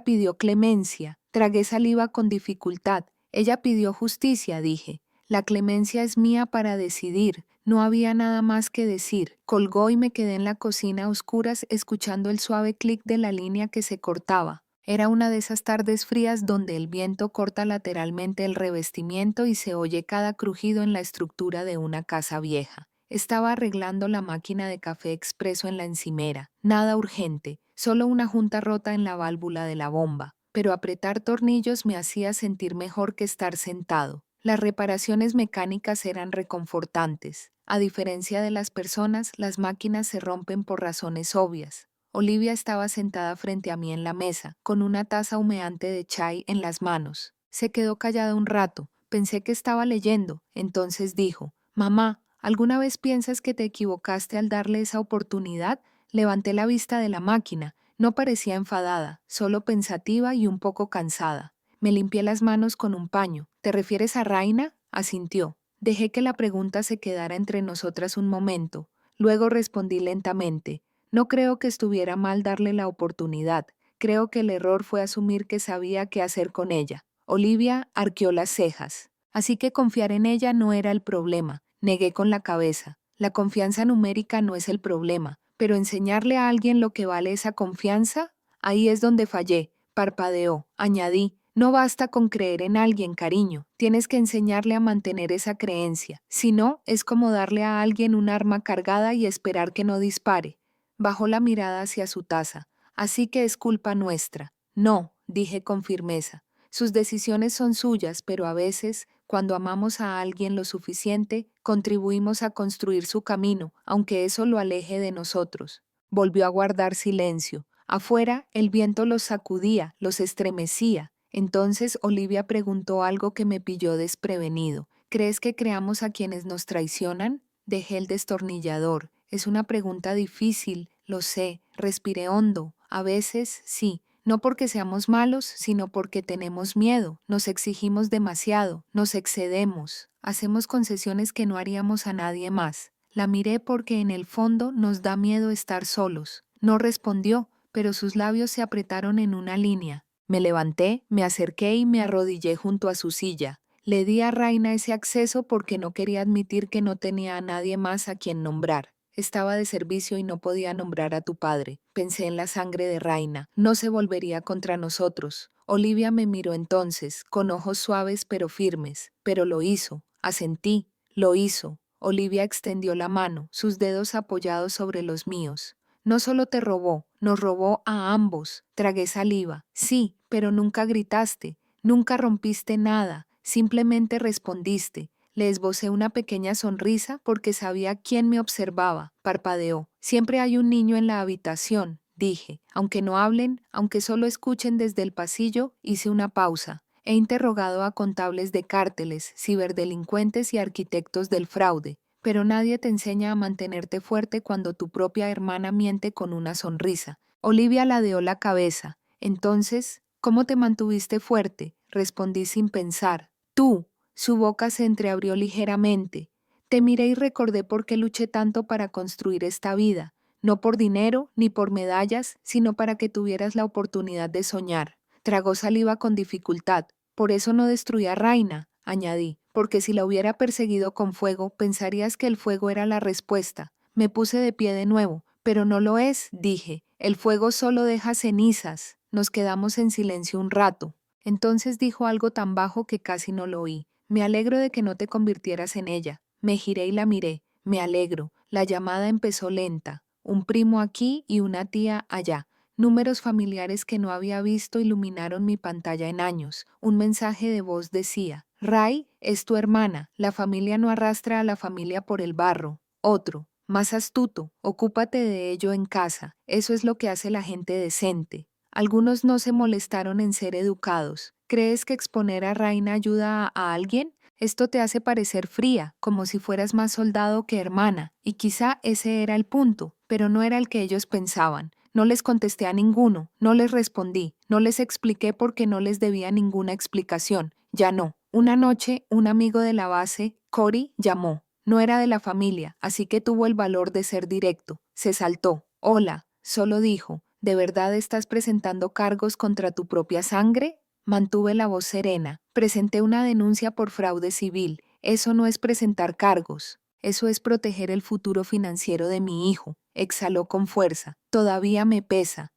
Speaker 1: pidió clemencia. Tragué saliva con dificultad. Ella pidió justicia, dije. La clemencia es mía para decidir. No había nada más que decir. Colgó y me quedé en la cocina a oscuras escuchando el suave clic de la línea que se cortaba. Era una de esas tardes frías donde el viento corta lateralmente el revestimiento y se oye cada crujido en la estructura de una casa vieja. Estaba arreglando la máquina de café expreso en la encimera. Nada urgente, solo una junta rota en la válvula de la bomba. Pero apretar tornillos me hacía sentir mejor que estar sentado. Las reparaciones mecánicas eran reconfortantes. A diferencia de las personas, las máquinas se rompen por razones obvias. Olivia estaba sentada frente a mí en la mesa, con una taza humeante de chai en las manos. Se quedó callada un rato. Pensé que estaba leyendo. Entonces dijo, «Mamá, ¿alguna vez piensas que te equivocaste al darle esa oportunidad?» Levanté la vista de la máquina. No parecía enfadada, solo pensativa y un poco cansada. Me limpié las manos con un paño. «¿Te refieres a Raina?» Asintió. Dejé que la pregunta se quedara entre nosotras un momento. Luego respondí lentamente. No creo que estuviera mal darle la oportunidad. Creo que el error fue asumir que sabía qué hacer con ella. Olivia arqueó las cejas. Así que confiar en ella no era el problema. Negué con la cabeza. La confianza numérica no es el problema. Pero enseñarle a alguien lo que vale esa confianza, ahí es donde fallé. Parpadeó. Añadí. No basta con creer en alguien, cariño. Tienes que enseñarle a mantener esa creencia. Si no, es como darle a alguien un arma cargada y esperar que no dispare. Bajó la mirada hacia su taza. Así que es culpa nuestra. No, dije con firmeza. Sus decisiones son suyas, pero a veces, cuando amamos a alguien lo suficiente, contribuimos a construir su camino, aunque eso lo aleje de nosotros. Volvió a guardar silencio. Afuera, el viento los sacudía, los estremecía. Entonces Olivia preguntó algo que me pilló desprevenido. ¿Crees que creamos a quienes nos traicionan? Dejé el destornillador. Es una pregunta difícil, lo sé. Respiré hondo. A veces, sí. No porque seamos malos, sino porque tenemos miedo. Nos exigimos demasiado. Nos excedemos. Hacemos concesiones que no haríamos a nadie más. La miré porque en el fondo nos da miedo estar solos. No respondió, pero sus labios se apretaron en una línea. Me levanté, me acerqué y me arrodillé junto a su silla. Le di a Raina ese acceso porque no quería admitir que no tenía a nadie más a quien nombrar. Estaba de servicio y no podía nombrar a tu padre. Pensé en la sangre de Raina. No se volvería contra nosotros. Olivia me miró entonces, con ojos suaves pero firmes. Pero lo hizo. Asentí. Lo hizo. Olivia extendió la mano, sus dedos apoyados sobre los míos. No solo te robó, nos robó a ambos. Tragué saliva. Sí, pero nunca gritaste, nunca rompiste nada, simplemente respondiste. Le esbocé una pequeña sonrisa porque sabía quién me observaba. Parpadeó. Siempre hay un niño en la habitación, dije. Aunque no hablen, aunque solo escuchen desde el pasillo, hice una pausa. He interrogado a contables de cárteles, ciberdelincuentes y arquitectos del fraude. Pero nadie te enseña a mantenerte fuerte cuando tu propia hermana miente con una sonrisa. Olivia ladeó la cabeza. Entonces, ¿cómo te mantuviste fuerte? Respondí sin pensar. Tú. Su boca se entreabrió ligeramente. Te miré y recordé por qué luché tanto para construir esta vida. No por dinero ni por medallas, sino para que tuvieras la oportunidad de soñar. Tragó saliva con dificultad. Por eso no destruí a Raina, añadí, porque si la hubiera perseguido con fuego, pensarías que el fuego era la respuesta. Me puse de pie de nuevo. Pero no lo es, dije. El fuego solo deja cenizas. Nos quedamos en silencio un rato. Entonces dijo algo tan bajo que casi no lo oí. Me alegro de que no te convirtieras en ella. Me giré y la miré. Me alegro. La llamada empezó lenta. Un primo aquí y una tía allá. Números familiares que no había visto iluminaron mi pantalla en años. Un mensaje de voz decía, Ray es tu hermana. La familia no arrastra a la familia por el barro. Otro, más astuto, ocúpate de ello en casa. Eso es lo que hace la gente decente. Algunos no se molestaron en ser educados. ¿Crees que exponer a Raina ayuda a alguien? Esto te hace parecer fría, como si fueras más soldado que hermana, y quizá ese era el punto, pero no era el que ellos pensaban. No les contesté a ninguno, no les respondí, no les expliqué porque no les debía ninguna explicación. Ya no. Una noche, un amigo de la base, Cory, llamó. No era de la familia, así que tuvo el valor de ser directo. Se saltó. Hola, solo dijo. ¿De verdad estás presentando cargos contra tu propia sangre? Mantuve la voz serena. Presenté una denuncia por fraude civil. Eso no es presentar cargos. Eso es proteger el futuro financiero de mi hijo. Exhaló con fuerza. Todavía me pesa,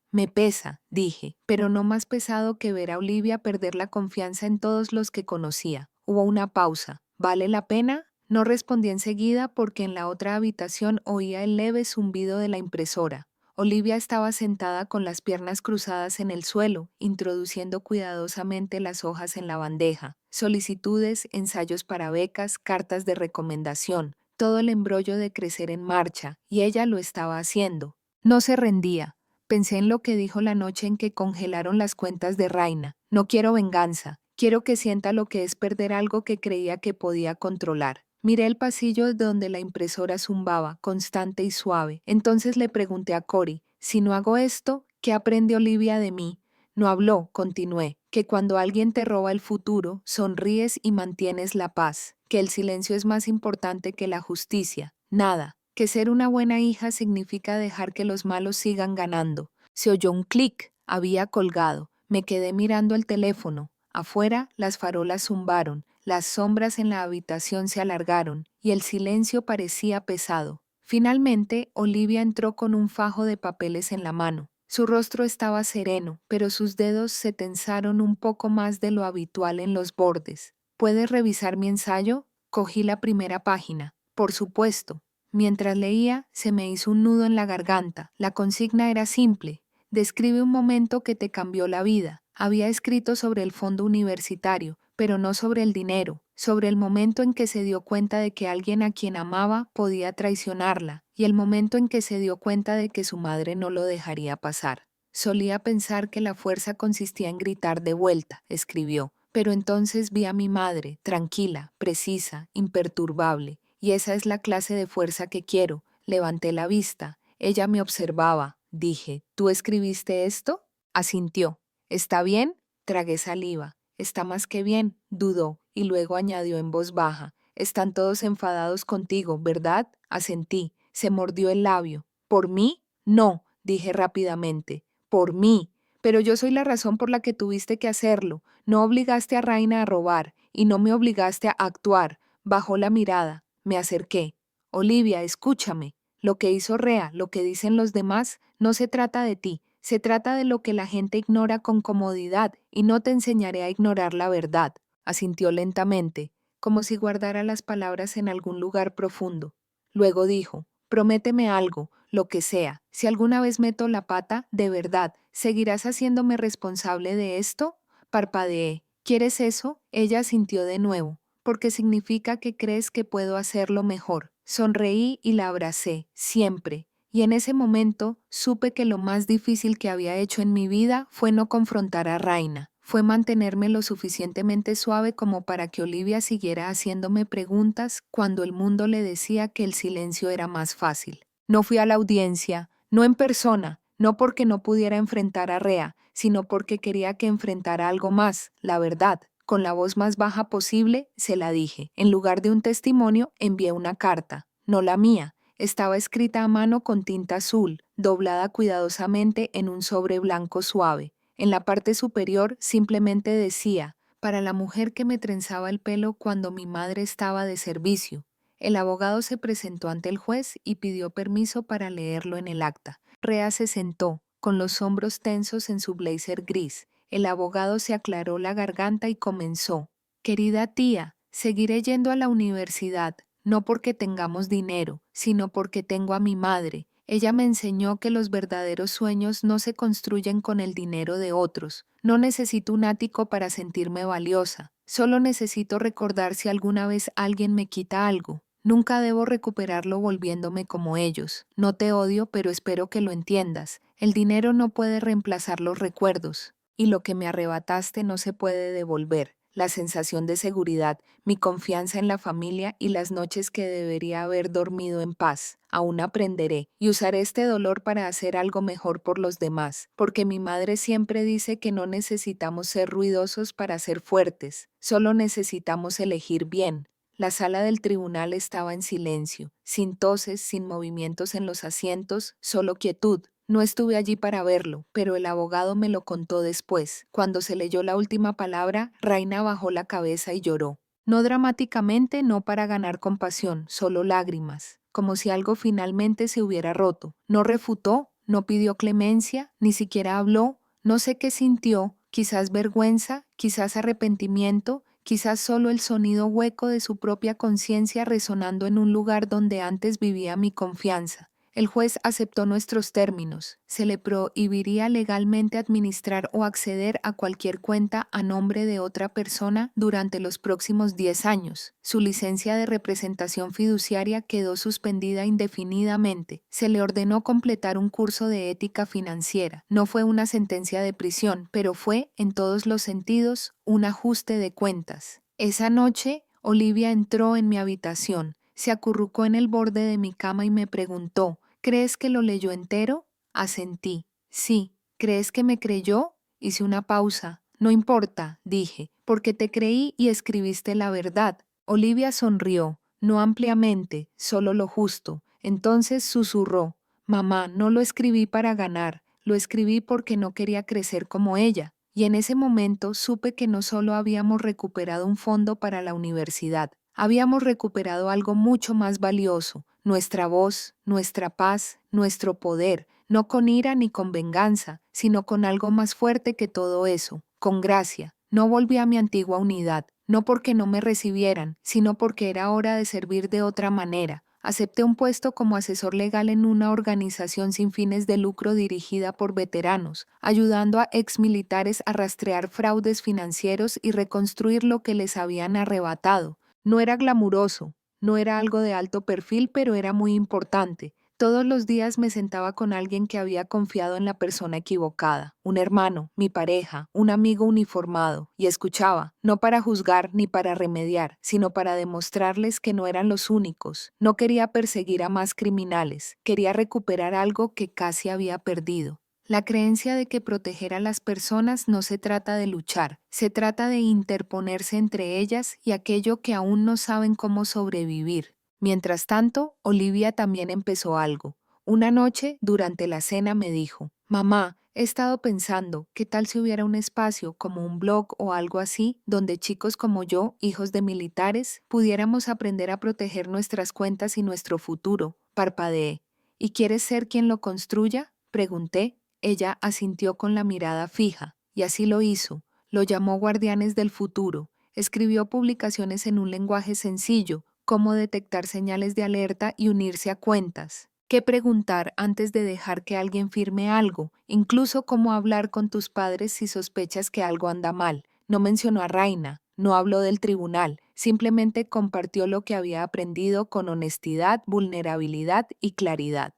Speaker 1: dije, pero no más pesado que ver a Olivia perder la confianza en todos los que conocía. Hubo una pausa. ¿Vale la pena? No respondí enseguida porque en la otra habitación oía el leve zumbido de la impresora. Olivia estaba sentada con las piernas cruzadas en el suelo, introduciendo cuidadosamente las hojas en la bandeja. Solicitudes, ensayos para becas, cartas de recomendación, todo el embrollo de crecer en marcha, y ella lo estaba haciendo. No se rendía. Pensé en lo que dijo la noche en que congelaron las cuentas de Raina. No quiero venganza. Quiero que sienta lo que es perder algo que creía que podía controlar. Miré el pasillo donde la impresora zumbaba, constante y suave. Entonces le pregunté a Cory, si no hago esto, ¿qué aprende Olivia de mí? No habló, continué, que cuando alguien te roba el futuro, sonríes y mantienes la paz, que el silencio es más importante que la justicia. Nada, que ser una buena hija significa dejar que los malos sigan ganando. Se oyó un clic, había colgado. Me quedé mirando el teléfono. Afuera, las farolas zumbaron, las sombras en la habitación se alargaron y el silencio parecía pesado. Finalmente, Olivia entró con un fajo de papeles en la mano. Su rostro estaba sereno, pero sus dedos se tensaron un poco más de lo habitual en los bordes. ¿Puedes revisar mi ensayo? Cogí la primera página. Por supuesto. Mientras leía, se me hizo un nudo en la garganta. La consigna era simple. Describe un momento que te cambió la vida. Había escrito sobre el fondo universitario, pero no sobre el dinero, sobre el momento en que se dio cuenta de que alguien a quien amaba podía traicionarla, y el momento en que se dio cuenta de que su madre no lo dejaría pasar. Solía pensar que la fuerza consistía en gritar de vuelta, escribió, pero entonces vi a mi madre, tranquila, precisa, imperturbable, y esa es la clase de fuerza que quiero. Levanté la vista. Ella me observaba. Dije, ¿tú escribiste esto? Asintió. ¿Está bien? Tragué saliva. Está más que bien, dudó, y luego añadió en voz baja. Están todos enfadados contigo, ¿verdad? Asentí. Se mordió el labio. ¿Por mí? No, dije rápidamente. Por mí. Pero yo soy la razón por la que tuviste que hacerlo. No obligaste a Raina a robar, y no me obligaste a actuar. Bajó la mirada. Me acerqué. Olivia, escúchame. Lo que hizo Rea, lo que dicen los demás, no se trata de ti. Se trata de lo que la gente ignora con comodidad y no te enseñaré a ignorar la verdad. Asintió lentamente, como si guardara las palabras en algún lugar profundo. Luego dijo, prométeme algo, lo que sea. Si alguna vez meto la pata, de verdad, ¿seguirás haciéndome responsable de esto? Parpadeé. ¿Quieres eso? Ella asintió de nuevo, porque significa que crees que puedo hacerlo mejor. Sonreí y la abracé, siempre. Y en ese momento supe que lo más difícil que había hecho en mi vida fue no confrontar a Raina, fue mantenerme lo suficientemente suave como para que Olivia siguiera haciéndome preguntas cuando el mundo le decía que el silencio era más fácil. No fui a la audiencia, no en persona, no porque no pudiera enfrentar a Rea, sino porque quería que enfrentara algo más, la verdad. Con la voz más baja posible, se la dije. En lugar de un testimonio, envié una carta, no la mía. Estaba escrita a mano con tinta azul, doblada cuidadosamente en un sobre blanco suave. En la parte superior simplemente decía, para la mujer que me trenzaba el pelo cuando mi madre estaba de servicio. El abogado se presentó ante el juez y pidió permiso para leerlo en el acta. Rea se sentó, con los hombros tensos en su blazer gris. El abogado se aclaró la garganta y comenzó. Querida tía, seguiré yendo a la universidad. No porque tengamos dinero, sino porque tengo a mi madre. Ella me enseñó que los verdaderos sueños no se construyen con el dinero de otros. No necesito un ático para sentirme valiosa. Solo necesito recordar si alguna vez alguien me quita algo. Nunca debo recuperarlo volviéndome como ellos. No te odio, pero espero que lo entiendas. El dinero no puede reemplazar los recuerdos. Y lo que me arrebataste no se puede devolver. La sensación de seguridad, mi confianza en la familia y las noches que debería haber dormido en paz. Aún aprenderé y usaré este dolor para hacer algo mejor por los demás, porque mi madre siempre dice que no necesitamos ser ruidosos para ser fuertes, solo necesitamos elegir bien. La sala del tribunal estaba en silencio, sin toses, sin movimientos en los asientos, solo quietud. No estuve allí para verlo, pero el abogado me lo contó después. Cuando se leyó la última palabra, Raina bajó la cabeza y lloró. No dramáticamente, no para ganar compasión, solo lágrimas, como si algo finalmente se hubiera roto. No refutó, no pidió clemencia, ni siquiera habló, no sé qué sintió, quizás vergüenza, quizás arrepentimiento, quizás solo el sonido hueco de su propia conciencia resonando en un lugar donde antes vivía mi confianza. El juez aceptó nuestros términos. Se le prohibiría legalmente administrar o acceder a cualquier cuenta a nombre de otra persona durante los próximos 10 años. Su licencia de representación fiduciaria quedó suspendida indefinidamente. Se le ordenó completar un curso de ética financiera. No fue una sentencia de prisión, pero fue, en todos los sentidos, un ajuste de cuentas. Esa noche, Olivia entró en mi habitación, se acurrucó en el borde de mi cama y me preguntó: ¿crees que lo leyó entero? Asentí. Sí. ¿Crees que me creyó? Hice una pausa. No importa, dije, porque te creí y escribiste la verdad. Olivia sonrió, no ampliamente, solo lo justo. Entonces susurró: mamá, no lo escribí para ganar, lo escribí porque no quería crecer como ella. Y en ese momento supe que no solo habíamos recuperado un fondo para la universidad, habíamos recuperado algo mucho más valioso: nuestra voz, nuestra paz, nuestro poder, no con ira ni con venganza, sino con algo más fuerte que todo eso, con gracia. No volví a mi antigua unidad, no porque no me recibieran, sino porque era hora de servir de otra manera. Acepté un puesto como asesor legal en una organización sin fines de lucro dirigida por veteranos, ayudando a exmilitares a rastrear fraudes financieros y reconstruir lo que les habían arrebatado. No era glamuroso, no era algo de alto perfil, pero era muy importante. Todos los días me sentaba con alguien que había confiado en la persona equivocada, un hermano, mi pareja, un amigo uniformado, y escuchaba, no para juzgar ni para remediar, sino para demostrarles que no eran los únicos. No quería perseguir a más criminales, quería recuperar algo que casi había perdido. La creencia de que proteger a las personas no se trata de luchar, se trata de interponerse entre ellas y aquello que aún no saben cómo sobrevivir. Mientras tanto, Olivia también empezó algo. Una noche, durante la cena, me dijo: mamá, he estado pensando, ¿qué tal si hubiera un espacio, como un blog o algo así, donde chicos como yo, hijos de militares, pudiéramos aprender a proteger nuestras cuentas y nuestro futuro? Parpadeé. ¿Y quieres ser quien lo construya?, pregunté. Ella asintió con la mirada fija, y así lo hizo. Lo llamó Guardianes del Futuro. Escribió publicaciones en un lenguaje sencillo, cómo detectar señales de alerta y unirse a cuentas, qué preguntar antes de dejar que alguien firme algo, incluso cómo hablar con tus padres si sospechas que algo anda mal. No mencionó a Raina, no habló del tribunal, simplemente compartió lo que había aprendido con honestidad, vulnerabilidad y claridad.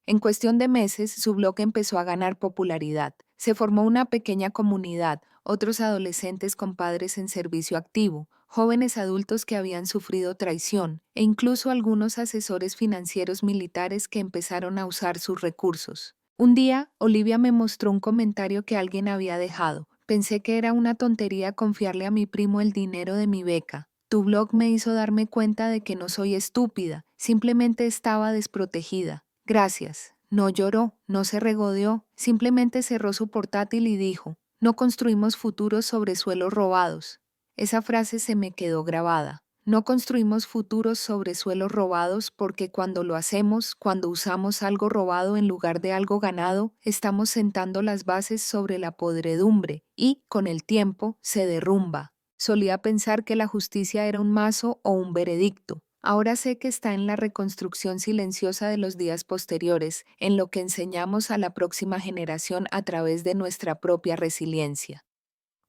Speaker 1: En cuestión de meses, su blog empezó a ganar popularidad. Se formó una pequeña comunidad, otros adolescentes con padres en servicio activo, jóvenes adultos que habían sufrido traición, e incluso algunos asesores financieros militares que empezaron a usar sus recursos. Un día, Olivia me mostró un comentario que alguien había dejado. Pensé que era una tontería confiarle a mi primo el dinero de mi beca. Tu blog me hizo darme cuenta de que no soy estúpida, simplemente estaba desprotegida. Gracias. No lloró, no se regodeó, simplemente cerró su portátil y dijo: no construimos futuros sobre suelos robados. Esa frase se me quedó grabada. No construimos futuros sobre suelos robados porque cuando lo hacemos, cuando usamos algo robado en lugar de algo ganado, estamos sentando las bases sobre la podredumbre y, con el tiempo, se derrumba. Solía pensar que la justicia era un mazo o un veredicto. Ahora sé que está en la reconstrucción silenciosa de los días posteriores, en lo que enseñamos a la próxima generación a través de nuestra propia resiliencia.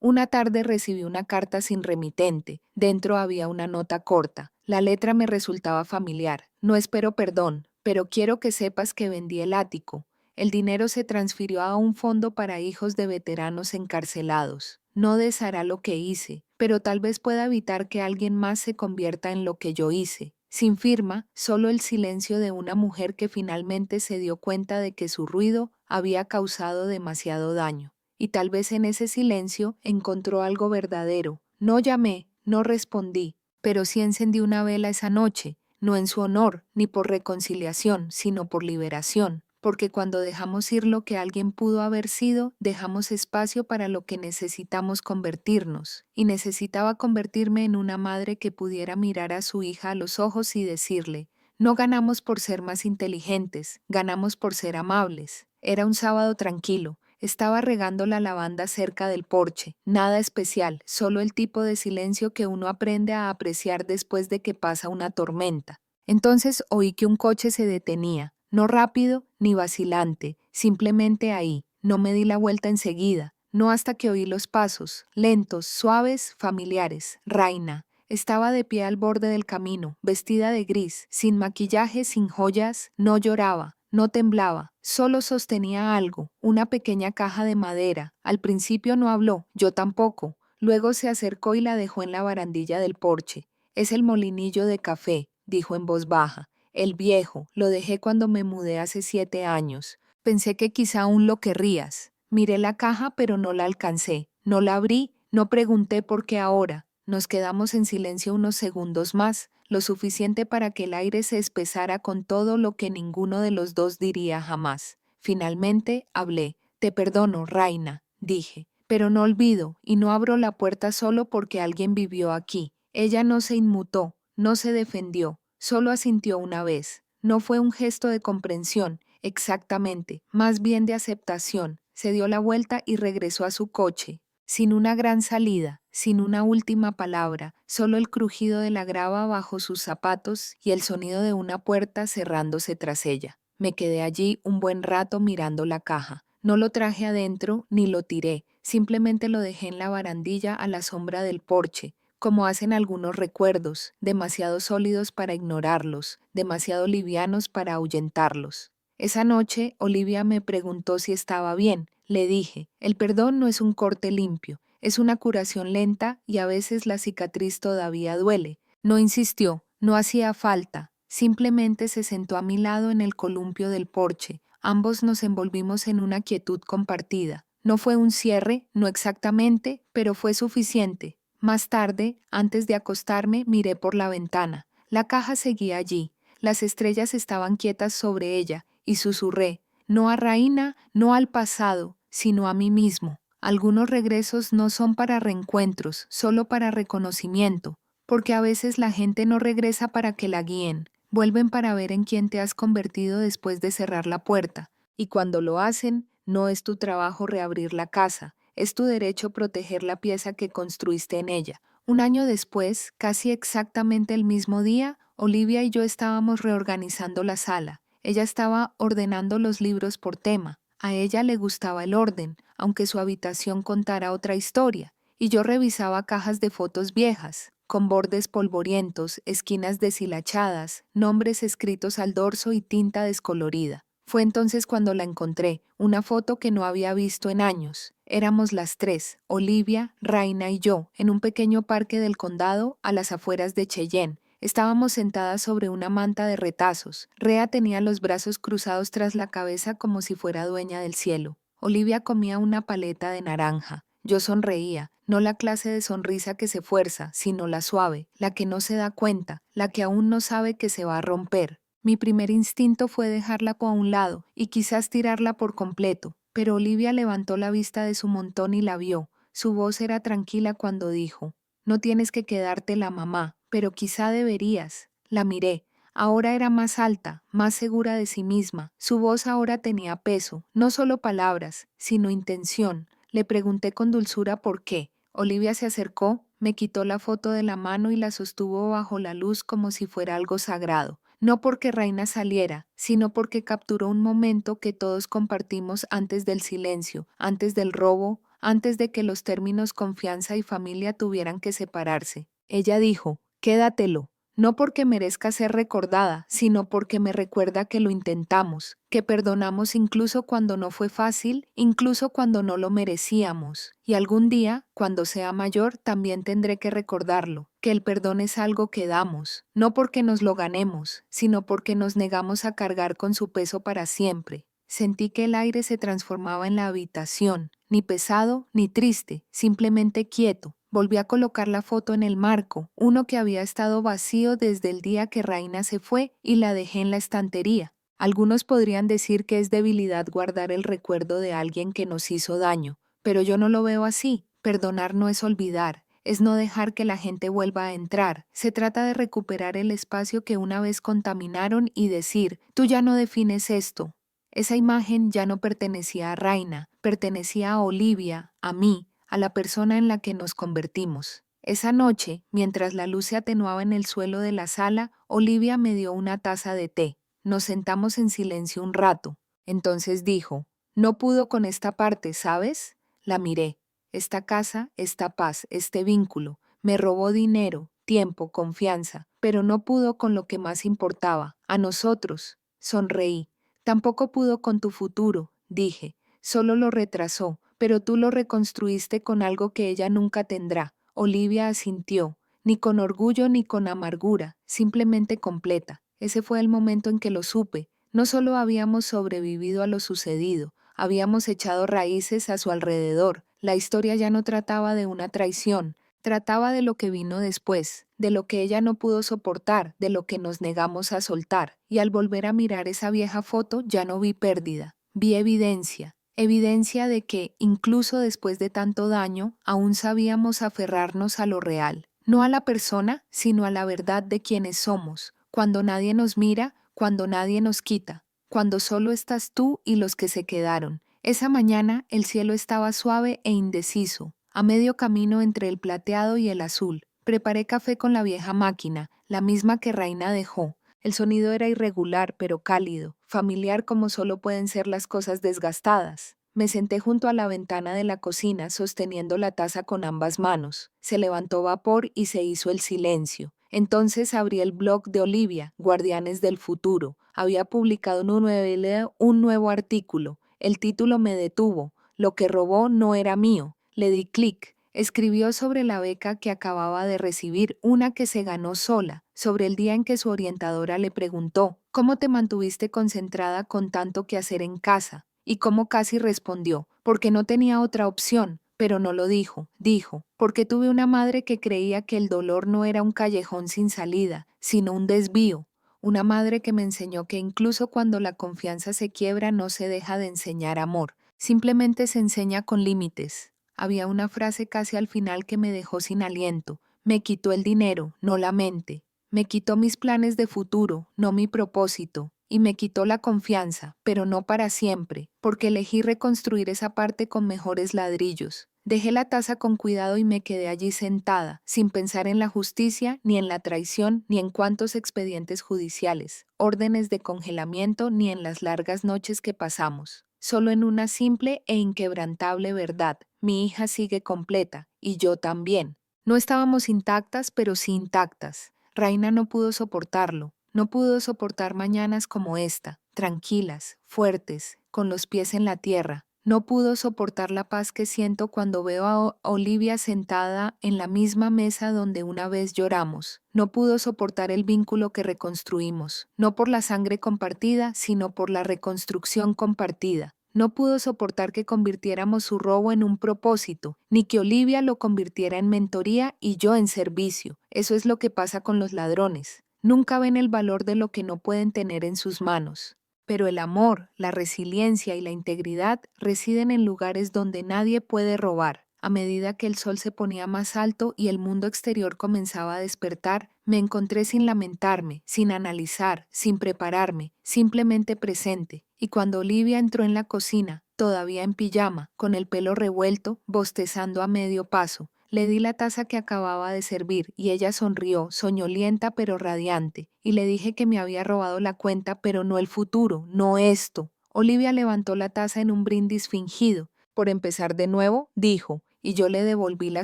Speaker 1: Una tarde recibí una carta sin remitente. Dentro había una nota corta. La letra me resultaba familiar. No espero perdón, pero quiero que sepas que vendí el ático. El dinero se transfirió a un fondo para hijos de veteranos encarcelados. No deshará lo que hice, pero tal vez pueda evitar que alguien más se convierta en lo que yo hice. Sin firma, solo el silencio de una mujer que finalmente se dio cuenta de que su ruido había causado demasiado daño. Y tal vez en ese silencio encontró algo verdadero. No llamé, no respondí, pero sí encendí una vela esa noche, no en su honor, ni por reconciliación, sino por liberación, porque cuando dejamos ir lo que alguien pudo haber sido, dejamos espacio para lo que necesitamos convertirnos. Y necesitaba convertirme en una madre que pudiera mirar a su hija a los ojos y decirle: no ganamos por ser más inteligentes, ganamos por ser amables. Era un sábado tranquilo. Estaba regando la lavanda cerca del porche. Nada especial, solo el tipo de silencio que uno aprende a apreciar después de que pasa una tormenta. Entonces oí que un coche se detenía, no rápido ni vacilante, simplemente ahí. No me di la vuelta enseguida, no hasta que oí los pasos, lentos, suaves, familiares. Raina. Estaba de pie al borde del camino, vestida de gris, sin maquillaje, sin joyas. No lloraba, no temblaba, solo sostenía algo, una pequeña caja de madera. Al principio no habló, yo tampoco. Luego se acercó y la dejó en la barandilla del porche. Es el molinillo de café, dijo en voz baja. El viejo, lo dejé cuando me mudé hace 7 años. Pensé que quizá aún lo querrías. Miré la caja, pero no la alcancé. No la abrí, no pregunté por qué ahora. Nos quedamos en silencio unos segundos más, lo suficiente para que el aire se espesara con todo lo que ninguno de los dos diría jamás. Finalmente hablé. Te perdono, Raina, dije, pero no olvido y no abro la puerta solo porque alguien vivió aquí. Ella no se inmutó, no se defendió, solo asintió una vez. No fue un gesto de comprensión, exactamente, más bien de aceptación. Se dio la vuelta y regresó a su coche, sin una gran salida, sin una última palabra, solo el crujido de la grava bajo sus zapatos y el sonido de una puerta cerrándose tras ella. Me quedé allí un buen rato mirando la caja. No lo traje adentro ni lo tiré, simplemente lo dejé en la barandilla a la sombra del porche, como hacen algunos recuerdos, demasiado sólidos para ignorarlos, demasiado livianos para ahuyentarlos. Esa noche Olivia me preguntó si estaba bien. Le dije, el perdón no es un corte limpio, es una curación lenta y a veces la cicatriz todavía duele. No insistió, no hacía falta, simplemente se sentó a mi lado en el columpio del porche. Ambos nos envolvimos en una quietud compartida. No fue un cierre, no exactamente, pero fue suficiente. Más tarde, antes de acostarme, miré por la ventana. La caja seguía allí. Las estrellas estaban quietas sobre ella y susurré, no a Raina, no al pasado, sino a mí mismo. Algunos regresos no son para reencuentros, solo para reconocimiento, porque a veces la gente no regresa para que la guíen, vuelven para ver en quién te has convertido después de cerrar la puerta, y cuando lo hacen, no es tu trabajo reabrir la casa, es tu derecho proteger la pieza que construiste en ella. Un año después, casi exactamente el mismo día, Olivia y yo estábamos reorganizando la sala. Ella estaba ordenando los libros por tema. A ella le gustaba el orden, aunque su habitación contara otra historia, y yo revisaba cajas de fotos viejas, con bordes polvorientos, esquinas deshilachadas, nombres escritos al dorso y tinta descolorida. Fue entonces cuando la encontré, una foto que no había visto en años. Éramos las tres, Olivia, Raina y yo, en un pequeño parque del condado a las afueras de Cheyenne. Estábamos sentadas sobre una manta de retazos. Rea tenía los brazos cruzados tras la cabeza como si fuera dueña del cielo. Olivia comía una paleta de naranja. Yo sonreía, no la clase de sonrisa que se fuerza, sino la suave, la que no se da cuenta, la que aún no sabe que se va a romper. Mi primer instinto fue dejarla a un lado y quizás tirarla por completo, pero Olivia levantó la vista de su montón y la vio. Su voz era tranquila cuando dijo, no tienes que quedarte la mamá, pero quizá deberías. La miré. Ahora era más alta, más segura de sí misma. Su voz ahora tenía peso, no solo palabras, sino intención. Le pregunté con dulzura por qué. Olivia se acercó, me quitó la foto de la mano y la sostuvo bajo la luz como si fuera algo sagrado. No porque Raina saliera, sino porque capturó un momento que todos compartimos antes del silencio, antes del robo, antes de que los términos confianza y familia tuvieran que separarse. Ella dijo, quédatelo, no porque merezca ser recordada, sino porque me recuerda que lo intentamos, que perdonamos incluso cuando no fue fácil, incluso cuando no lo merecíamos. Y algún día, cuando sea mayor, también tendré que recordarlo, que el perdón es algo que damos, no porque nos lo ganemos, sino porque nos negamos a cargar con su peso para siempre. Sentí que el aire se transformaba en la habitación, ni pesado ni triste, simplemente quieto. Volví a colocar la foto en el marco, uno que había estado vacío desde el día que Raina se fue, y la dejé en la estantería. Algunos podrían decir que es debilidad guardar el recuerdo de alguien que nos hizo daño, pero yo no lo veo así. Perdonar no es olvidar, es no dejar que la gente vuelva a entrar. Se trata de recuperar el espacio que una vez contaminaron y decir, tú ya no defines esto. Esa imagen ya no pertenecía a Raina, pertenecía a Olivia, a mí, a la persona en la que nos convertimos. Esa noche, mientras la luz se atenuaba en el suelo de la sala, Olivia me dio una taza de té. Nos sentamos en silencio un rato. Entonces dijo, no pudo con esta parte, ¿sabes? La miré. Esta casa, esta paz, este vínculo. Me robó dinero, tiempo, confianza, pero no pudo con lo que más importaba, a nosotros. Sonreí. Tampoco pudo con tu futuro, dije. Solo lo retrasó, pero tú lo reconstruiste con algo que ella nunca tendrá. Olivia asintió, ni con orgullo ni con amargura, simplemente completa. Ese fue el momento en que lo supe. No solo habíamos sobrevivido a lo sucedido, habíamos echado raíces a su alrededor. La historia ya no trataba de una traición, trataba de lo que vino después, de lo que ella no pudo soportar, de lo que nos negamos a soltar. Y al volver a mirar esa vieja foto ya no vi pérdida, vi evidencia. Evidencia de que, incluso después de tanto daño, aún sabíamos aferrarnos a lo real. No a la persona, sino a la verdad de quienes somos. Cuando nadie nos mira, cuando nadie nos quita, cuando solo estás tú y los que se quedaron. Esa mañana el cielo estaba suave e indeciso, a medio camino entre el plateado y el azul. Preparé café con la vieja máquina, la misma que Raina dejó. El sonido era irregular, pero cálido, familiar como solo pueden ser las cosas desgastadas. Me senté junto a la ventana de la cocina, sosteniendo la taza con ambas manos. Se levantó vapor y se hizo el silencio. Entonces abrí el blog de Olivia, Guardianes del Futuro. Había publicado un nuevo artículo. El título me detuvo. Lo que robó no era mío. Le di clic. Escribió sobre la beca que acababa de recibir, una que se ganó sola, sobre el día en que su orientadora le preguntó, ¿cómo te mantuviste concentrada con tanto que hacer en casa? Y cómo casi respondió, porque no tenía otra opción, pero no lo dijo. Dijo, porque tuve una madre que creía que el dolor no era un callejón sin salida, sino un desvío. Una madre que me enseñó que incluso cuando la confianza se quiebra no se deja de enseñar amor, simplemente se enseña con límites. Había una frase casi al final que me dejó sin aliento. Me quitó el dinero, no la mente. Me quitó mis planes de futuro, no mi propósito. Y me quitó la confianza, pero no para siempre, porque elegí reconstruir esa parte con mejores ladrillos. Dejé la taza con cuidado y me quedé allí sentada, sin pensar en la justicia, ni en la traición, ni en cuántos expedientes judiciales, órdenes de congelamiento, ni en las largas noches que pasamos. Solo en una simple e inquebrantable verdad. Mi hija sigue completa, y yo también. No estábamos intactas, pero sí intactas. Raina no pudo soportarlo. No pudo soportar mañanas como esta, tranquilas, fuertes, con los pies en la tierra. No pudo soportar la paz que siento cuando veo a Olivia sentada en la misma mesa donde una vez lloramos. No pudo soportar el vínculo que reconstruimos, no por la sangre compartida, sino por la reconstrucción compartida. No pudo soportar que convirtiéramos su robo en un propósito, ni que Olivia lo convirtiera en mentoría y yo en servicio. Eso es lo que pasa con los ladrones. Nunca ven el valor de lo que no pueden tener en sus manos. Pero el amor, la resiliencia y la integridad residen en lugares donde nadie puede robar. A medida que el sol se ponía más alto y el mundo exterior comenzaba a despertar, me encontré sin lamentarme, sin analizar, sin prepararme, simplemente presente. Y cuando Olivia entró en la cocina, todavía en pijama, con el pelo revuelto, bostezando a medio paso, le di la taza que acababa de servir y ella sonrió, soñolienta pero radiante, y le dije que me había robado la cuenta, pero no el futuro, no esto. Olivia levantó la taza en un brindis fingido. Por empezar de nuevo, dijo, y yo le devolví la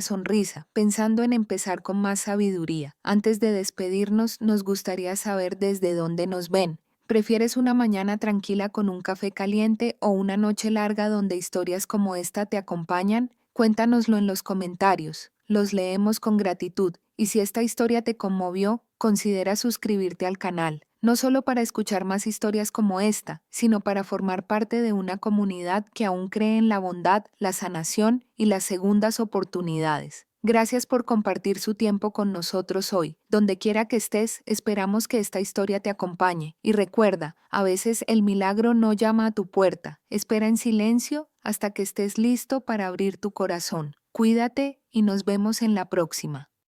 Speaker 1: sonrisa, pensando en empezar con más sabiduría. Antes de despedirnos, nos gustaría saber desde dónde nos ven. ¿Prefieres una mañana tranquila con un café caliente o una noche larga donde historias como esta te acompañan? Cuéntanoslo en los comentarios. Los leemos con gratitud. Y si esta historia te conmovió, considera suscribirte al canal. No solo para escuchar más historias como esta, sino para formar parte de una comunidad que aún cree en la bondad, la sanación y las segundas oportunidades. Gracias por compartir su tiempo con nosotros hoy. Donde quiera que estés, esperamos que esta historia te acompañe. Y recuerda, a veces el milagro no llama a tu puerta. Espera en silencio hasta que estés listo para abrir tu corazón. Cuídate y nos vemos en la próxima.